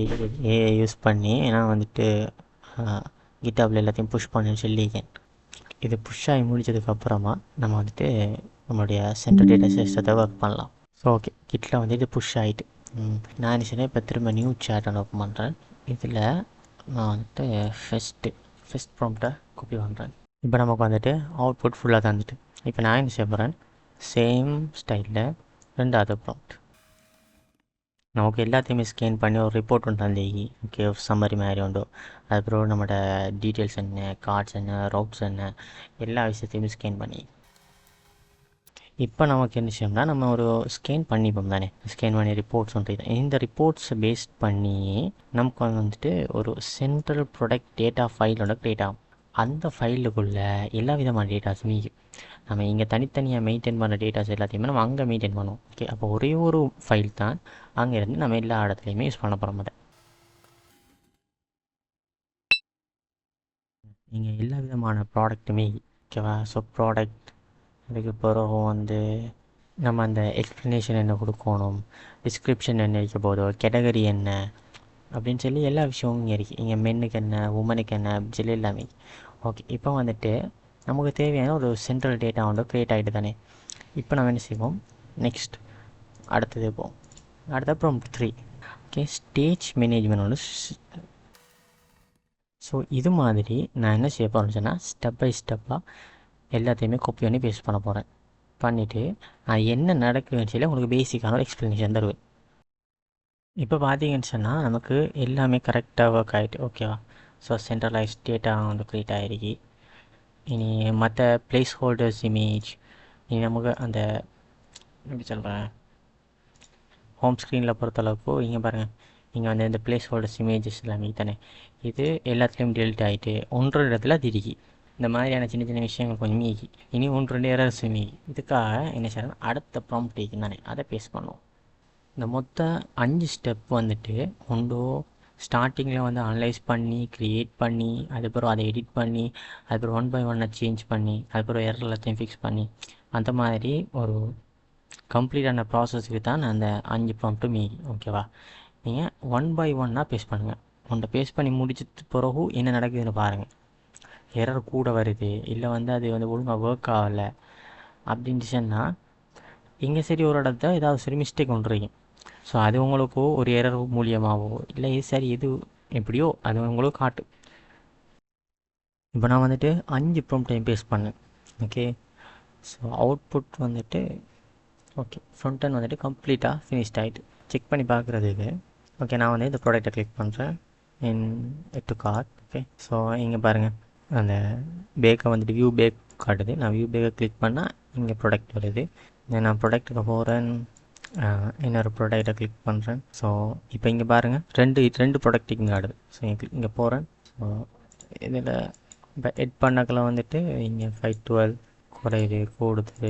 ஏஐ யூஸ் பண்ணி நான் வந்துட்டு கிட்டாபில் எல்லாத்தையும் புஷ் பண்ணுன்னு சொல்லியிருக்கேன். இது புஷ் ஆகி முடிச்சதுக்கப்புறமா நம்ம வந்துட்டு நம்மளுடைய சென்ட்ரல் டேட்டா சிஸ்டத்தை ஒர்க் பண்ணலாம். ஸோ ஓகே, கிட்டில் வந்து இது புஷ் ஆகிட்டு நான் என்ன செய்யறேன், இப்போ திரும்ப நியூ சேட் ஓப்பன் பண்ணுறேன். இதில் நான் வந்துட்டு ஃபஸ்ட் ப்ராம்ப்டை காப்பி பண்ணுறேன். இப்போ நமக்கு வந்துட்டு அவுட்புட் ஃபுல்லாக தந்துட்டு, இப்போ நான் என்ன செய்ய போகிறேன், சேம் ஸ்டைலில் 2வது ப்ராம்ப்ட் நமக்கு எல்லாத்தையுமே ஸ்கேன் பண்ணி ஒரு ரிப்போர்ட் ஒன்று தந்தேகி. ஓகே, சம்மரி மாதிரி உண்டு. அதுக்கப்புறம் நம்மளோட டீட்டெயில்ஸ் என்ன, கார்ட்ஸ் என்ன, ரவுட்ஸ் என்ன, எல்லா விஷயத்தையுமே ஸ்கேன் பண்ணி இப்போ நமக்கு என்ன செய்யணும்னா, நம்ம ஒரு ஸ்கேன் பண்ணிப்போம் தானே, ஸ்கேன் பண்ணி ரிப்போர்ட்ஸ் ஒன்று. இந்த ரிப்போர்ட்ஸை பேஸ் பண்ணி நமக்கு வந்துட்டு ஒரு சென்ட்ரல் ப்ராடக்ட் டேட்டா ஃபைல் ஒன்று க்ரியேட் ஆகும். அந்த ஃபைலுக்குள்ளே எல்லா விதமான டேட்டாஸுமே நம்ம இங்கே தனித்தனியாக மெயின்டைன் பண்ணுற டேட்டாஸ் எல்லாத்தையுமே நம்ம அங்கே மெயின்டைன் பண்ணுவோம். ஓகே, அப்போ ஒரே ஒரு ஃபைல் தான் அங்கேருந்து நம்ம எல்லா இடத்துலையுமே யூஸ் பண்ண போகிறோம். அதை இங்கே எல்லா விதமான ப்ராடக்ட்டுமே. ஓகேவா? ஸோ ப்ராடக்ட், அதுக்கு பிறகு வந்து நம்ம அந்த எக்ஸ்ப்ளனேஷன் என்ன கொடுக்கணும், டிஸ்கிரிப்ஷன் என்ன இருக்க போதோ, கேட்டகரி என்ன அப்படின்னு சொல்லி எல்லா விஷயமும் இங்கே இருக்குது. இங்கே மென்னுக்கு என்ன, உமனுக்கு என்ன அப்படின்னு சொல்லி எல்லாமே. ஓகே, இப்போ வந்துட்டு நமக்கு தேவையான ஒரு சென்ட்ரல் டேட்டா வந்து க்ரியேட் ஆகிட்டு தானே. இப்போ நம்ம என்ன செய்வோம், நெக்ஸ்ட் அடுத்தது போவோம். அடுத்த ப்ராம்ப்ட் 3. ஓகே, ஸ்டேஜ் மேனேஜ்மெண்ட் ஒன்று. ஸோ இது மாதிரி நான் என்ன செய்ய போகிறேன்னு சொன்னால், ஸ்டெப் பை ஸ்டெப்பாக எல்லாத்தையுமே காப்பி பண்ணி பேஸ்ட் பண்ண போகிறேன். பண்ணிவிட்டு அது என்ன நடக்குதுன்னு சொல்லி உங்களுக்கு பேசிக்கான ஒரு எக்ஸ்ப்ளனேஷன் தருவேன். இப்போ பார்த்தீங்கன்னு சொன்னால் நமக்கு எல்லாமே கரெக்டாக ஒர்க் ஆகிட்டு. ஓகேவா? ஸோ சென்ட்ரலைஸ் டேட்டா வந்து க்ரியேட் ஆகிருக்கு. இனி மற்ற பிளேஸ் ஹோல்டர்ஸ் இமேஜ், இனி நமக்கு அந்த எப்படி சொல்கிறேன், ஹோம் ஸ்க்ரீனில் பொறுத்தளவுக்கு இங்கே பாருங்கள், இங்கே வந்து இந்த பிளேஸ் ஹோல்டர்ஸ் இமேஜஸ் எல்லாமே தானே, இது எல்லாத்துலேயும் டெலிட் ஆகிட்டு ஒன்று இடத்துல திரிக்கி. இந்த மாதிரியான சின்ன சின்ன விஷயங்கள் கொஞ்சம் மீகி. இனி 1-2 எரர்ஸ் மீகி. இதுக்காக என்ன செய்யணும், அடுத்த ப்ராம்ப்ட் தானே அதை பேஸ் பண்ணுவோம். இந்த மொத்த 5 ஸ்டெப் வந்துட்டு ஒன்றோ ஸ்டார்டிங்கில் வந்து அனலைஸ் பண்ணி க்ரியேட் பண்ணி, அதுக்கப்புறம் அதை எடிட் பண்ணி, அதுக்கப்புறம் 1 by 1 சேஞ்ச் பண்ணி, அதுக்கப்புறம் எரர் எல்லாத்தையும் ஃபிக்ஸ் பண்ணி, அந்த மாதிரி ஒரு கம்ப்ளீட்டான ப்ராசஸுக்கு தான் அந்த 5 ப்ராம்ப்ட்டும் மீறி. ஓகேவா? நீங்கள் 1 by 1 பேஸ்ட் பண்ணுங்கள். ஒன்றை பேஸ்ட் பண்ணி முடிச்சது பிறகு என்ன நடக்குதுன்னு பாருங்கள். எரர் கூட வருது, இல்லை வந்து அது வந்து ஒழுங்காக ஒர்க் ஆகலை அப்படின்னு சொன்னால், இங்கே சரி ஒரு இடத்த ஏதாவது சரி மிஸ்டேக் ஒன்று இருக்கும். ஸோ அது உங்களுக்கு ஒரு எரர் மூலியமாகவோ இல்லை இது சரி இது எப்படியோ அது உங்களுக்கு காட்டும். இப்போ நான் வந்துட்டு 5 ப்ராம்ப்ட் டைம் பேஸ்ட் பண்ணேன். ஓகே, ஸோ அவுட்புட் வந்துட்டு ஓகே ஃப்ரண்ட் end வந்துட்டு கம்ப்ளீட்டாக ஃபினிஷ்ட் ஆகிட்டு செக் பண்ணி பார்க்குறதுக்கு. ஓகே, நான் வந்து இந்த ப்ராடக்ட்டை கிளிக் பண்ணுறேன் இன் எட்டு கார்ட். ஓகே, ஸோ இங்கே பாருங்கள் அந்த பேக்கை வந்துட்டு வியூ பேக் காட்டுது. நான் வியூ பேக்கை கிளிக் பண்ணால் இங்கே ப்ராடக்ட் வருது. நான் ப்ராடக்ட்டுக்கு போகிறேன், இன்னொரு ப்ராடக்டை கிளிக் பண்ணுறேன். ஸோ இப்போ இங்கே பாருங்கள் ரெண்டு ப்ராடக்ட் இங்கே ஆடுது. ஸோ இங்கே போகிறேன். ஸோ இதில் இப்போ எட் பண்ணக்கில் வந்துட்டு இங்கே 512 குறையுது கூடுது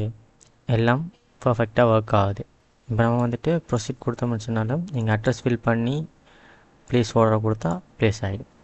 எல்லாம் பர்ஃபெக்டாக ஒர்க் ஆகுது. இப்போ நம்ம வந்துட்டு ப்ரொசீட் கொடுத்தோம்னு சொன்னாலும் நீங்கள் அட்ரஸ் ஃபில் பண்ணி ப்ளேஸ் ஆர்டரை கொடுத்தா ப்ளேஸ் ஆகிடும்.